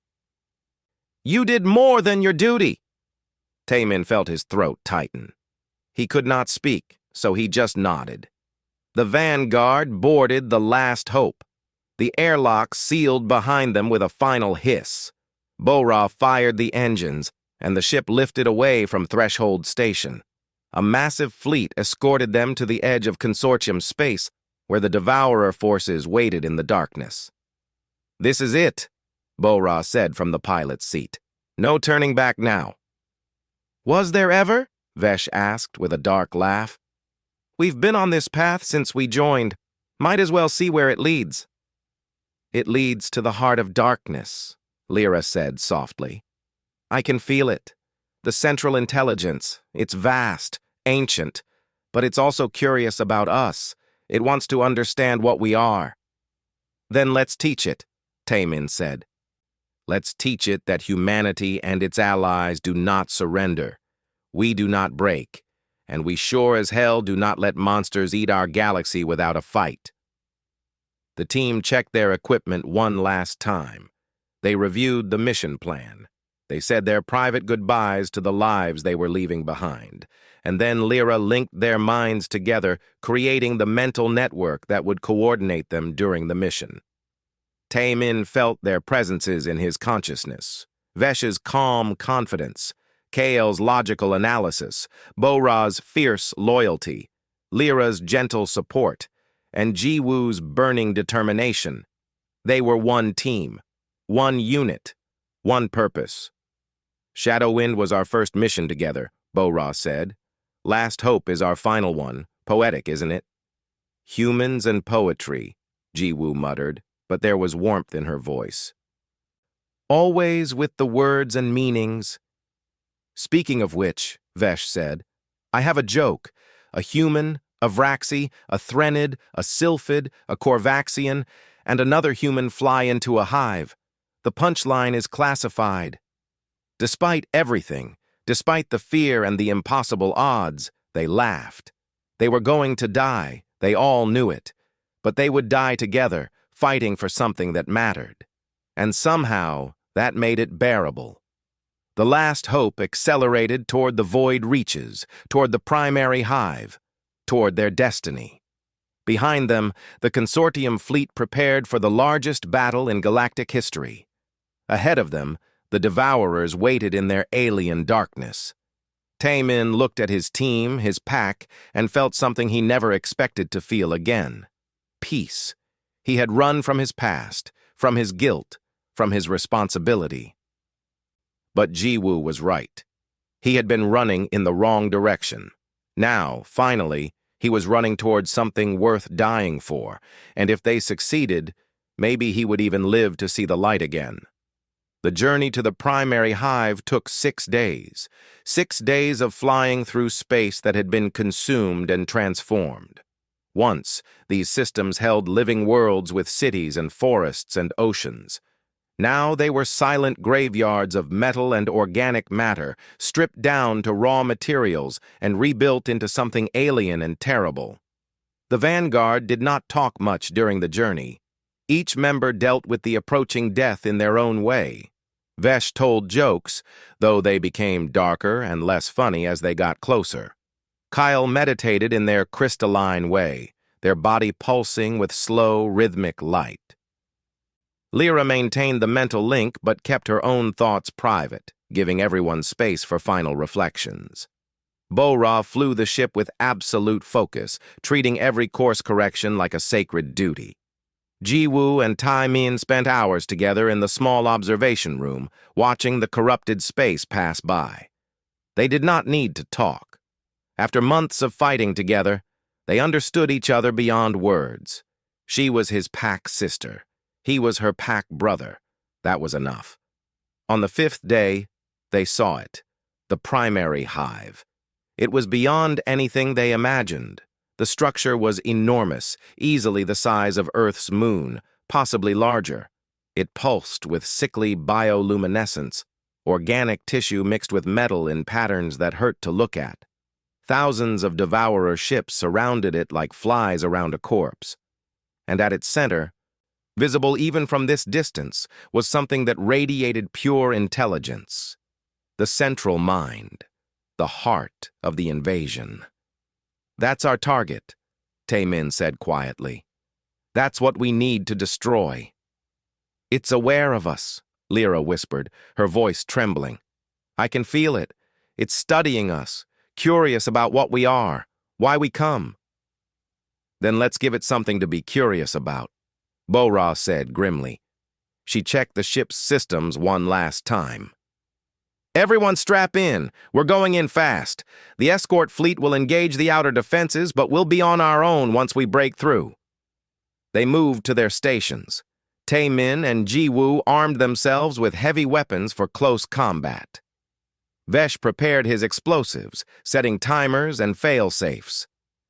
"You did more than your duty!" Taemin felt his throat tighten. He could not speak, so he just nodded. The Vanguard boarded the Last Hope. The airlock sealed behind them with a final hiss. Bo-Ra fired the engines, and the ship lifted away from Threshold Station. A massive fleet escorted them to the edge of Consortium space, where the Devourer forces waited in the darkness. "This is it," Bo-Ra said from the pilot's seat. "No turning back now." "Was there ever?" Vesh asked with a dark laugh. "We've been on this path since we joined. Might as well see where it leads." "It leads to the heart of darkness," Lyra said softly. "I can feel it. The central intelligence. It's vast, ancient, but it's also curious about us. It wants to understand what we are." "Then let's teach it," Taemin said. "Let's teach it that humanity and its allies do not surrender. We do not break, and we sure as hell do not let monsters eat our galaxy without a fight." The team checked their equipment one last time. They reviewed the mission plan. They said their private goodbyes to the lives they were leaving behind, and then Lyra linked their minds together, creating the mental network that would coordinate them during the mission. Taemin felt their presences in his consciousness. Vesh's calm confidence, Kael's logical analysis, Bo-Ra's fierce loyalty, Lyra's gentle support, and Jiwoo's burning determination. They were one team, one unit, one purpose. "Shadow Wind was our first mission together," Bo-Ra said. "Last Hope is our final one. Poetic, isn't it?" "Humans and poetry," Jiwoo muttered, but there was warmth in her voice. "Always with the words and meanings." "Speaking of which," Vesh said, "I have a joke. A human, a Vraxi, a Threnid, a Sylphid, a Corvaxian, and another human fly into a hive. The punchline is classified. Despite everything, despite the fear and the impossible odds, they laughed. They were going to die, they all knew it, but they would die together, fighting for something that mattered. And somehow, that made it bearable. The Last Hope accelerated toward the void reaches, toward the primary hive, toward their destiny. Behind them, the Consortium fleet prepared for the largest battle in galactic history. Ahead of them, the Devourers waited in their alien darkness. Taemin looked at his team, his pack, and felt something he never expected to feel again. Peace. He had run from his past, from his guilt, from his responsibility. But Jiwoo was right. He had been running in the wrong direction. Now, finally, he was running towards something worth dying for, and if they succeeded, maybe he would even live to see the light again. The journey to the primary hive took 6 days. 6 days of flying through space that had been consumed and transformed. Once, these systems held living worlds with cities and forests and oceans. Now they were silent graveyards of metal and organic matter, stripped down to raw materials and rebuilt into something alien and terrible. The Vanguard did not talk much during the journey. Each member dealt with the approaching death in their own way. Vesh told jokes, though they became darker and less funny as they got closer. Kyle meditated in their crystalline way, their body pulsing with slow, rhythmic light. Lyra maintained the mental link but kept her own thoughts private, giving everyone space for final reflections. Bo-Ra flew the ship with absolute focus, treating every course correction like a sacred duty. Ji-Woo and Tai-Min spent hours together in the small observation room, watching the corrupted space pass by. They did not need to talk. After months of fighting together, they understood each other beyond words. She was his pack sister. He was her pack brother. That was enough. On the 5th day, they saw it, the primary hive. It was beyond anything they imagined. The structure was enormous, easily the size of Earth's moon, possibly larger. It pulsed with sickly bioluminescence, organic tissue mixed with metal in patterns that hurt to look at. Thousands of devourer ships surrounded it like flies around a corpse. And at its center, visible even from this distance, was something that radiated pure intelligence. The central mind, the heart of the invasion. "That's our target," Tai-Min said quietly. "That's what we need to destroy." "It's aware of us," Lyra whispered, her voice trembling. "I can feel it. It's studying us, curious about what we are, why we come." "Then let's give it something to be curious about," Bo-Ra said grimly. She checked the ship's systems one last time. "Everyone strap in. We're going in fast. The escort fleet will engage the outer defenses, but we'll be on our own once we break through." They moved to their stations. Tai-Min and Ji-Woo armed themselves with heavy weapons for close combat. Vesh prepared his explosives, setting timers and fail-safes.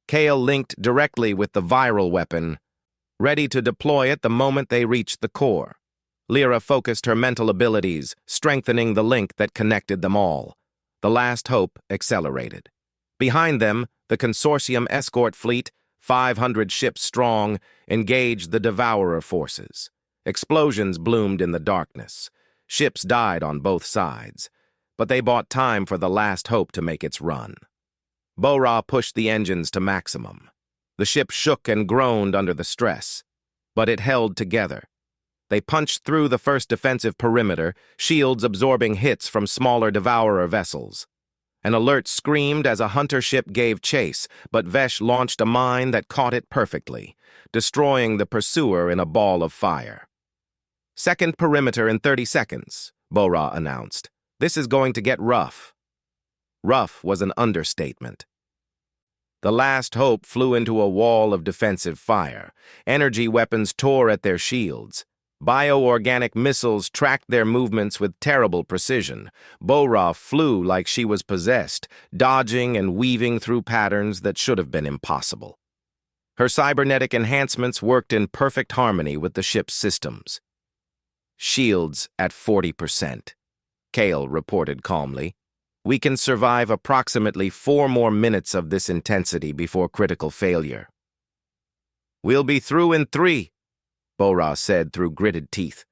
Kale linked directly with the viral weapon, ready to deploy it the moment they reached the core. Lyra focused her mental abilities, strengthening the link that connected them all. The last hope accelerated. Behind them, the consortium escort fleet, 500 ships strong, engaged the devourer forces. Explosions bloomed in the darkness. Ships died on both sides, but they bought time for the last hope to make its run. Bo-Ra pushed the engines to maximum. The ship shook and groaned under the stress, but it held together. They punched through the first defensive perimeter, shields absorbing hits from smaller devourer vessels. An alert screamed as a hunter ship gave chase, but Vesh launched a mine that caught it perfectly, destroying the pursuer in a ball of fire. "Second perimeter in 30 seconds, Bo-Ra announced. "This is going to get rough." Rough was an understatement. The last hope flew into a wall of defensive fire. Energy weapons tore at their shields. Bioorganic missiles tracked their movements with terrible precision. Bo-Ra flew like she was possessed, dodging and weaving through patterns that should have been impossible. Her cybernetic enhancements worked in perfect harmony with the ship's systems. "Shields at 40%, Kale reported calmly. "We can survive approximately 4 more minutes of this intensity before critical failure." "We'll be through in 3, Bo-Ra said through gritted teeth.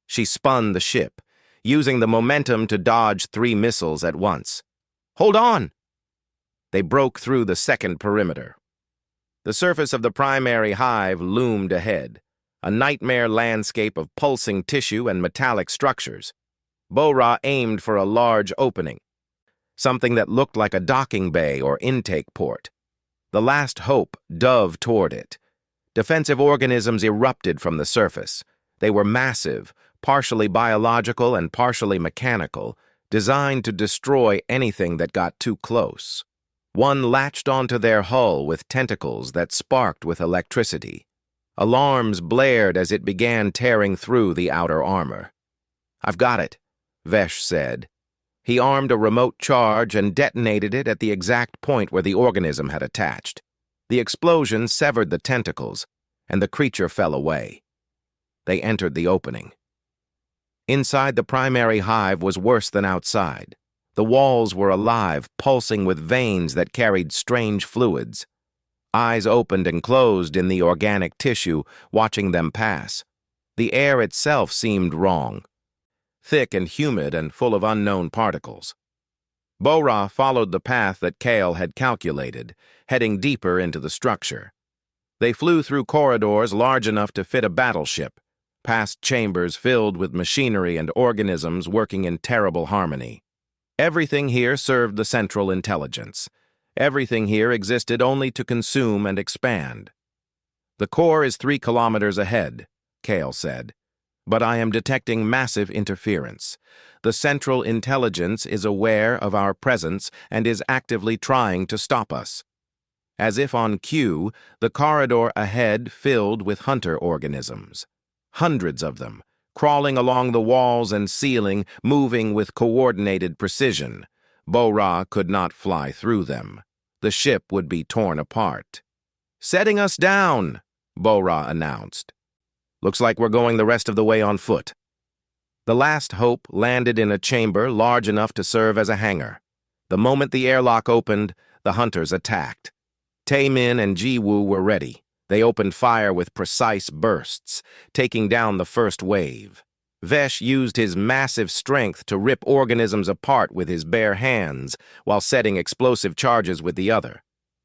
She spun the ship, using the momentum to dodge 3 missiles at once. "Hold on!" They broke through the second perimeter. The surface of the primary hive loomed ahead, a nightmare landscape of pulsing tissue and metallic structures. Bo-Ra aimed for a large opening, something that looked like a docking bay or intake port. The last hope dove toward it. Defensive organisms erupted from the surface. They were massive, partially biological and partially mechanical, designed to destroy anything that got too close. One latched onto their hull with tentacles that sparked with electricity. Alarms blared as it began tearing through the outer armor. "I've got it," Vesh said. He armed a remote charge and detonated it at the exact point where the organism had attached. The explosion severed the tentacles, and the creature fell away. They entered the opening. Inside the primary hive was worse than outside. The walls were alive, pulsing with veins that carried strange fluids. Eyes opened and closed in the organic tissue, watching them pass. The air itself seemed wrong, thick and humid and full of unknown particles. Bo-Ra followed the path that Kale had calculated, heading deeper into the structure. They flew through corridors large enough to fit a battleship, past chambers filled with machinery and organisms working in terrible harmony. Everything here served the central intelligence. Everything here existed only to consume and expand. "The core is 3 kilometers ahead," Kale said, "but I am detecting massive interference. The central intelligence is aware of our presence and is actively trying to stop us." As if on cue, the corridor ahead filled with hunter organisms. Hundreds of them, crawling along the walls and ceiling, moving with coordinated precision. Bo-Ra could not fly through them. The ship would be torn apart. "Setting us down," Bo-Ra announced. "Looks like we're going the rest of the way on foot." The last hope landed in a chamber large enough to serve as a hangar. The moment the airlock opened, the hunters attacked. Taemin and Jiwoo were ready. They opened fire with precise bursts, taking down the first wave. Vesh used his massive strength to rip organisms apart with his bare hands, while setting explosive charges with the other.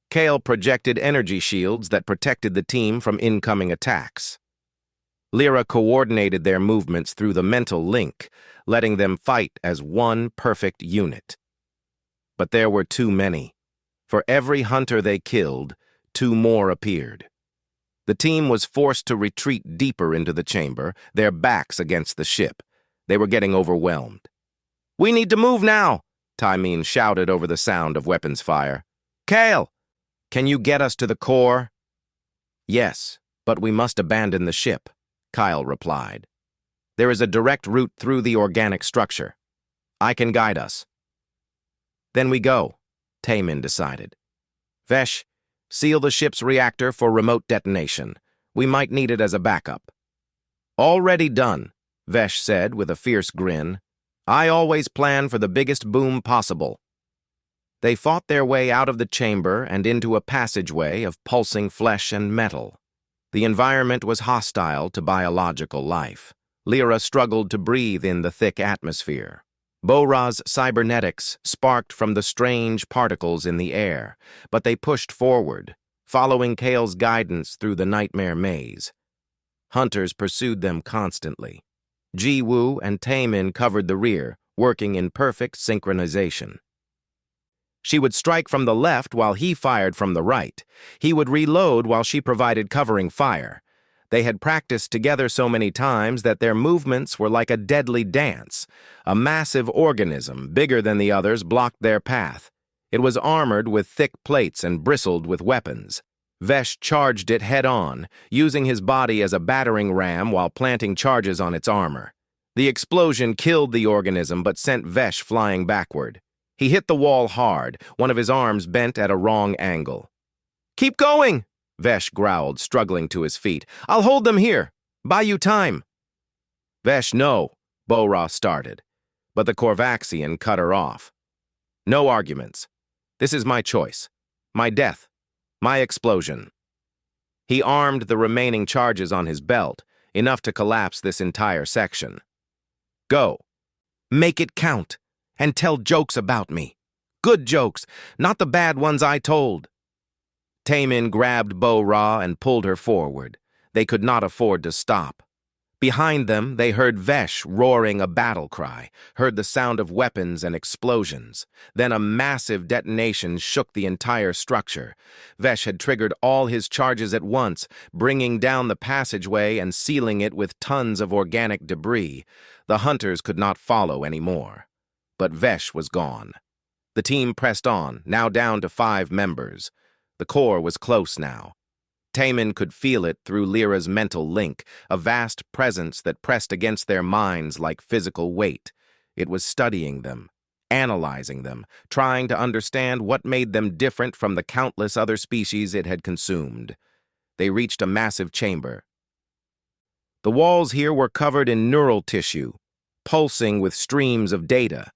Kale projected energy shields that protected the team from incoming attacks. Lyra coordinated their movements through the mental link, letting them fight as one perfect unit. But there were too many. For every hunter they killed, 2 more appeared. The team was forced to retreat deeper into the chamber, their backs against the ship. They were getting overwhelmed. "We need to move now," Taemin shouted over the sound of weapons fire. "Kale, can you get us to the core?" "Yes, but we must abandon the ship," Kyle replied. "There is a direct route through the organic structure. I can guide us." "Then we go," Taemin decided. "Vesh, seal the ship's reactor for remote detonation. We might need it as a backup." "Already done," Vesh said with a fierce grin. "I always plan for the biggest boom possible." They fought their way out of the chamber and into a passageway of pulsing flesh and metal. The environment was hostile to biological life. Lyra struggled to breathe in the thick atmosphere. Bo-Ra's cybernetics sparked from the strange particles in the air, but they pushed forward, following Kale's guidance through the nightmare maze. Hunters pursued them constantly. Jiwoo and Taemin covered the rear, working in perfect synchronization. She would strike from the left while he fired from the right. He would reload while she provided covering fire. They had practiced together so many times that their movements were like a deadly dance. A massive organism, bigger than the others, blocked their path. It was armored with thick plates and bristled with weapons. Vesh charged it head-on, using his body as a battering ram while planting charges on its armor. The explosion killed the organism but sent Vesh flying backward. He hit the wall hard, one of his arms bent at a wrong angle. "Keep going!" Vesh growled, struggling to his feet. "I'll hold them here. Buy you time." "Vesh, no," Bo-Ra started, but the Korvaxian cut her off. "No arguments. This is my choice. My death. My explosion." He armed the remaining charges on his belt, enough to collapse this entire section. "Go. Make it count, and tell jokes about me. Good jokes, not the bad ones I told." Taemin grabbed Bo-Ra and pulled her forward. They could not afford to stop. Behind them, they heard Vesh roaring a battle cry, heard the sound of weapons and explosions. Then a massive detonation shook the entire structure. Vesh had triggered all his charges at once, bringing down the passageway and sealing it with tons of organic debris. The hunters could not follow anymore. but Vesh was gone. The team pressed on, now down to 5 members. The core was close now. Taemin could feel it through Lyra's mental link, a vast presence that pressed against their minds like physical weight. It was studying them, analyzing them, trying to understand what made them different from the countless other species it had consumed. They reached a massive chamber. The walls here were covered in neural tissue, pulsing with streams of data.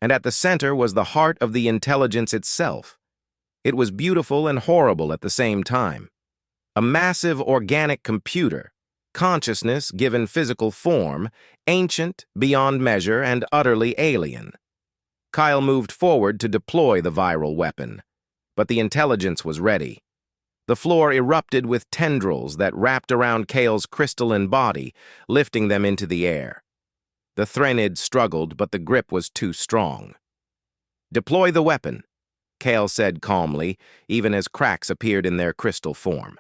And at the center was the heart of the intelligence itself. It was beautiful and horrible at the same time. A massive organic computer, consciousness given physical form, ancient, beyond measure, and utterly alien. Kyle moved forward to deploy the viral weapon, but the intelligence was ready. The floor erupted with tendrils that wrapped around Kale's crystalline body, lifting them into the air. The Threnid struggled, but the grip was too strong. "Deploy the weapon," Kale said calmly, even as cracks appeared in their crystal form.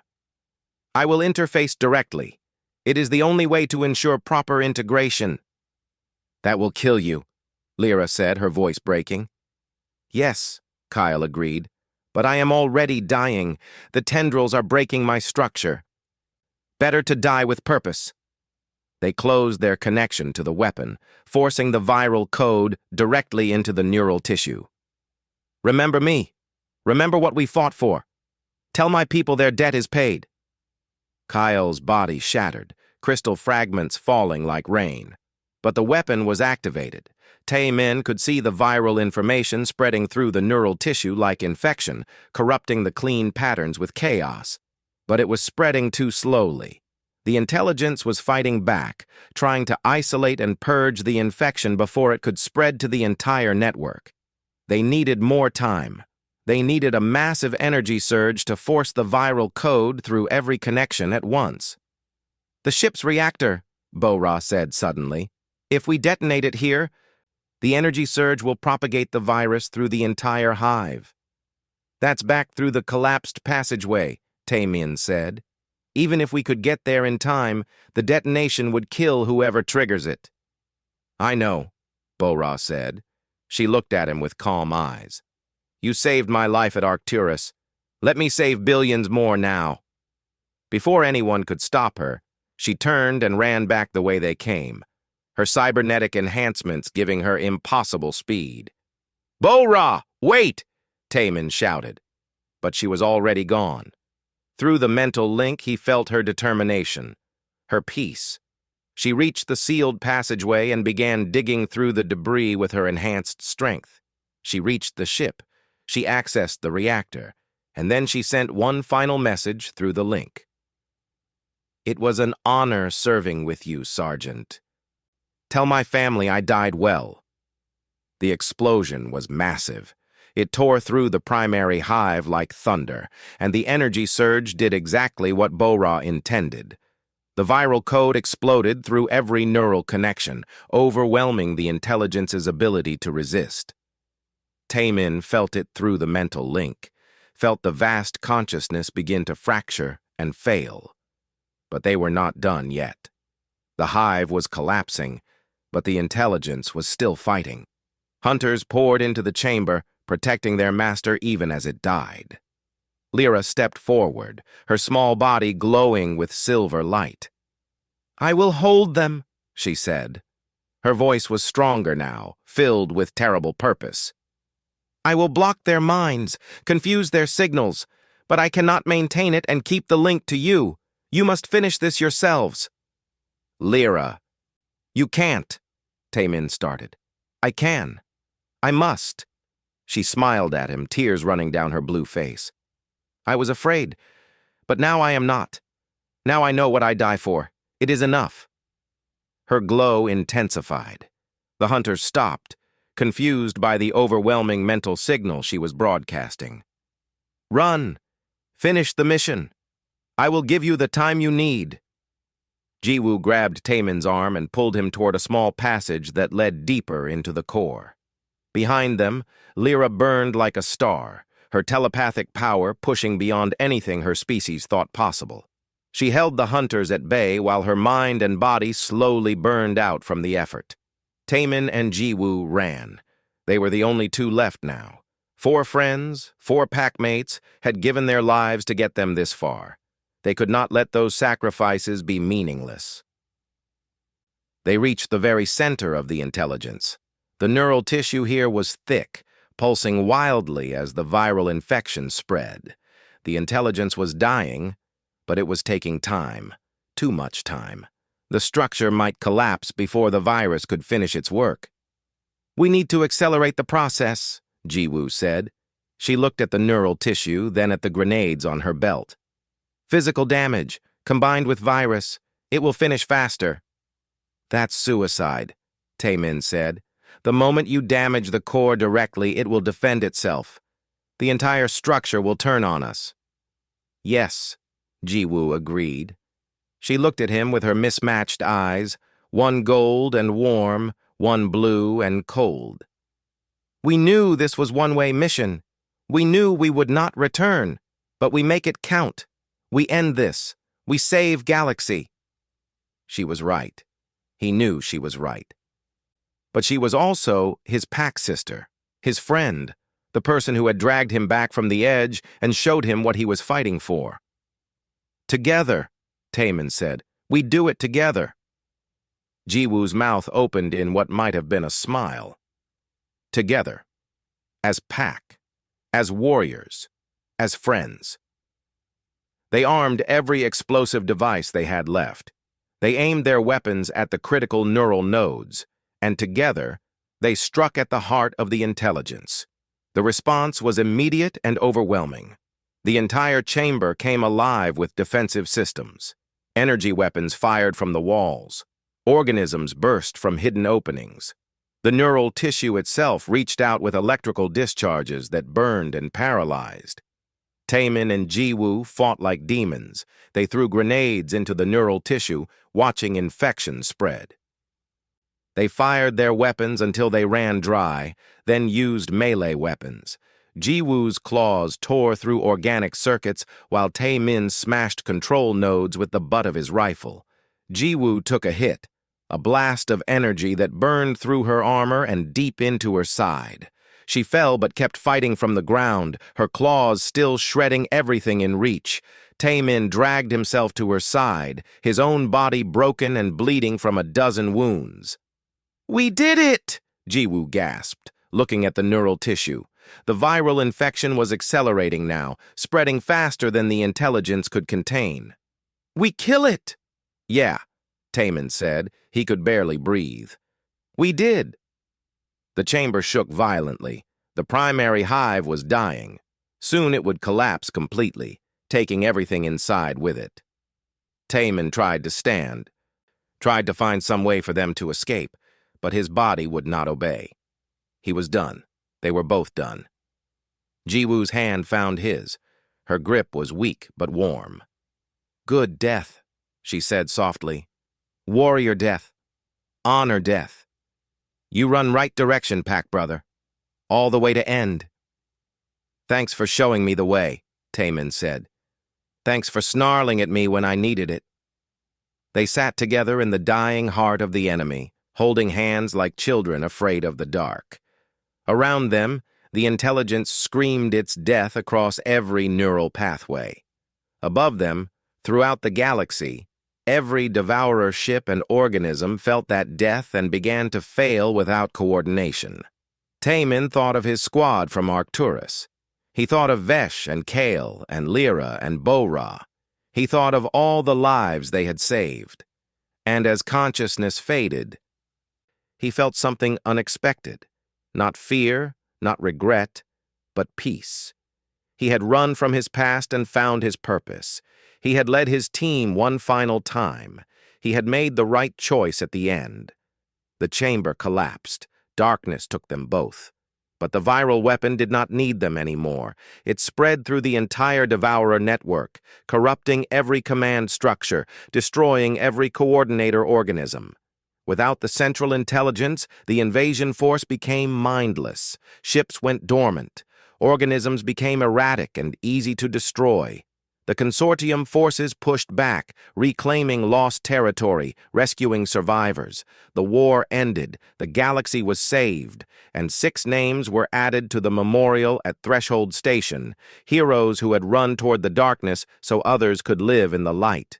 "I will interface directly. It is the only way to ensure proper integration." "That will kill you," Lyra said, her voice breaking. "Yes," Kyle agreed, "but I am already dying. The tendrils are breaking my structure. Better to die with purpose." They closed their connection to the weapon, forcing the viral code directly into the neural tissue. "Remember me. Remember what we fought for. Tell my people their debt is paid." Kyle's body shattered, crystal fragments falling like rain. But the weapon was activated. Taemin could see the viral information spreading through the neural tissue like infection, corrupting the clean patterns with chaos. But it was spreading too slowly. The intelligence was fighting back, trying to isolate and purge the infection before it could spread to the entire network. They needed more time. They needed a massive energy surge to force the viral code through every connection at once. "The ship's reactor," Bo-Ra said suddenly. "If we detonate it here, the energy surge will propagate the virus through the entire hive." "That's back through the collapsed passageway," Taemin said. "Even if we could get there in time, the detonation would kill whoever triggers it." "I know," Bo-Ra said. She looked at him with calm eyes. "You saved my life at Arcturus. Let me save billions more now." Before anyone could stop her, she turned and ran back the way they came, her cybernetic enhancements giving her impossible speed. "Bo-Ra, wait!" Taemin shouted. But she was already gone. Through the mental link, he felt her determination, her peace. She reached the sealed passageway and began digging through the debris with her enhanced strength. She reached the ship. She accessed the reactor, and then she sent one final message through the link. "It was an honor serving with you, Sergeant. Tell my family I died well." The explosion was massive. It tore through the primary hive like thunder, and the energy surge did exactly what Bo-Ra intended. The viral code exploded through every neural connection, overwhelming the intelligence's ability to resist. Taemin felt it through the mental link, felt the vast consciousness begin to fracture and fail. But they were not done yet. The hive was collapsing, but the intelligence was still fighting. Hunters poured into the chamber, protecting their master even as it died. Lyra stepped forward, her small body glowing with silver light. "I will hold them," she said. Her voice was stronger now, filled with terrible purpose. "I will block their minds, confuse their signals, but I cannot maintain it and keep the link to you. You must finish this yourselves." "Lyra." "You can't," Taemin started. "I can. I must." She smiled at him, tears running down her blue face. "I was afraid, but now I am not. Now I know what I die for. It is enough." Her glow intensified. The hunter stopped, confused by the overwhelming mental signal she was broadcasting. "Run! Finish the mission. I will give you the time you need." Jiwoo grabbed Taemin's arm and pulled him toward a small passage that led deeper into the core. Behind them, Lyra burned like a star, her telepathic power pushing beyond anything her species thought possible. She held the hunters at bay while her mind and body slowly burned out from the effort. Taemin and Jiwoo ran, They were the only two left now. 4 friends, 4 packmates, had given their lives to get them this far. They could not let those sacrifices be meaningless. They reached the very center of the intelligence. The neural tissue here was thick, pulsing wildly as the viral infection spread. The intelligence was dying, but it was taking time. Too much time. The structure might collapse before the virus could finish its work. "We need to accelerate the process," Jiwoo said. She looked at the neural tissue, then at the grenades on her belt. "Physical damage, combined with virus, it will finish faster." "That's suicide," Taemin said. "The moment you damage the core directly, it will defend itself. The entire structure will turn on us." "Yes," Jiwoo agreed. She looked at him with her mismatched eyes, one gold and warm, one blue and cold. "We knew this was one-way mission. We knew we would not return, but we make it count. We end this. We save Galaxy." She was right. He knew she was right. But she was also his pack sister, his friend, the person who had dragged him back from the edge and showed him what he was fighting for. "Together," Taemin said. "We do it together." Jiwoo's mouth opened in what might have been a smile. Together. As pack. As warriors. As friends. They armed every explosive device they had left. They aimed their weapons at the critical neural nodes, and together, they struck at the heart of the intelligence. The response was immediate and overwhelming. The entire chamber came alive with defensive systems. Energy weapons fired from the walls. Organisms burst from hidden openings. The neural tissue itself reached out with electrical discharges that burned and paralyzed. Taemin and Jiwoo fought like demons. They threw grenades into the neural tissue, watching infection spread. They fired their weapons until they ran dry, then used melee weapons. Jiwoo's claws tore through organic circuits while Taemin smashed control nodes with the butt of his rifle. Jiwoo took a hit, a blast of energy that burned through her armor and deep into her side. She fell but kept fighting from the ground, her claws still shredding everything in reach. Taemin dragged himself to her side, his own body broken and bleeding from a dozen wounds. "We did it!" Jiwoo gasped, looking at the neural tissue. The viral infection was accelerating now, spreading faster than the intelligence could contain. "We kill it!" "Yeah," Taemin said. He could barely breathe. "We did." The chamber shook violently. The primary hive was dying. Soon it would collapse completely, taking everything inside with it. Taemin tried to stand, tried to find some way for them to escape, but his body would not obey. He was done. They were both done. Jiwoo's hand found his. Her grip was weak but warm. "Good death," she said softly. "Warrior death. Honor death. You run right direction, pack brother. All the way to end." "Thanks for showing me the way," Taemin said. "Thanks for snarling at me when I needed it." They sat together in the dying heart of the enemy, holding hands like children afraid of the dark. Around them, the intelligence screamed its death across every neural pathway. Above them, throughout the galaxy, every devourer ship and organism felt that death and began to fail without coordination. Taemin thought of his squad from Arcturus. He thought of Vesh and Kale and Lyra and Bo-Ra. He thought of all the lives they had saved. And as consciousness faded, he felt something unexpected. Not fear, not regret, but peace. He had run from his past and found his purpose. He had led his team one final time. He had made the right choice at the end. The chamber collapsed. Darkness took them both. But the viral weapon did not need them anymore. It spread through the entire Devourer network, corrupting every command structure, destroying every coordinator organism. Without the central intelligence, the invasion force became mindless. Ships went dormant. Organisms became erratic and easy to destroy. The consortium forces pushed back, reclaiming lost territory, rescuing survivors. The war ended, the galaxy was saved, and 6 names were added to the memorial at Threshold Station, heroes who had run toward the darkness so others could live in the light.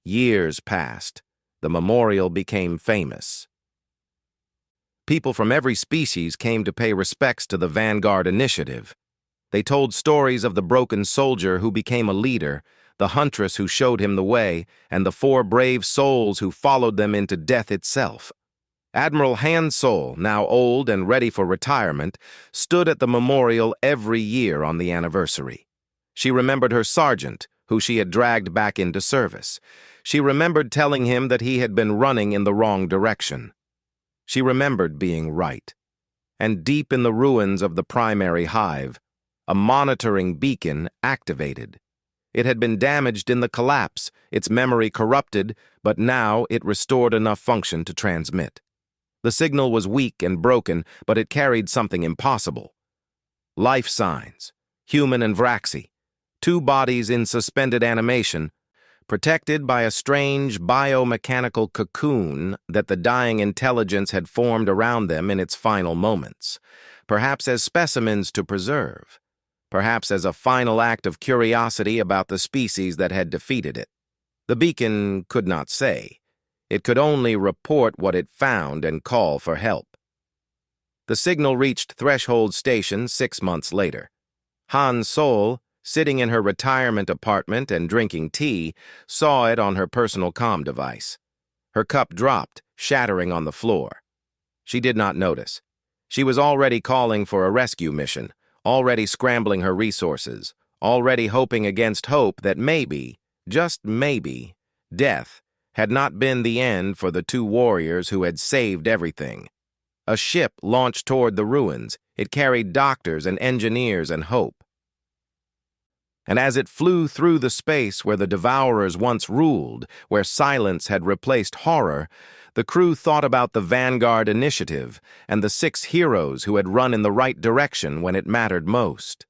Years passed. The memorial became famous. People from every species came to pay respects to the Vanguard Initiative. They told stories of the broken soldier who became a leader, the huntress who showed him the way, and the 4 brave souls who followed them into death itself. Admiral Han Sol, now old and ready for retirement, stood at the memorial every year on the anniversary. She remembered her sergeant, who she had dragged back into service. She remembered telling him that he had been running in the wrong direction. She remembered being right. And deep in the ruins of the primary hive, a monitoring beacon activated. It had been damaged in the collapse, its memory corrupted, but now it restored enough function to transmit. The signal was weak and broken, but it carried something impossible. Life signs, human and Vraxi, 2 bodies in suspended animation, protected by a strange biomechanical cocoon that the dying intelligence had formed around them in its final moments, perhaps as specimens to preserve. Perhaps as a final act of curiosity about the species that had defeated it. The beacon could not say. It could only report what it found and call for help. The signal reached Threshold Station 6 months later. Han Sol, sitting in her retirement apartment and drinking tea, saw it on her personal comm device. Her cup dropped, shattering on the floor. She did not notice. She was already calling for a rescue mission, already scrambling her resources, already hoping against hope that maybe, just maybe, death had not been the end for the 2 warriors who had saved everything. A ship launched toward the ruins. It carried doctors and engineers and hope. And as it flew through the space where the Devourers once ruled, where silence had replaced horror, the crew thought about the Vanguard Initiative and the 6 heroes who had run in the right direction when it mattered most.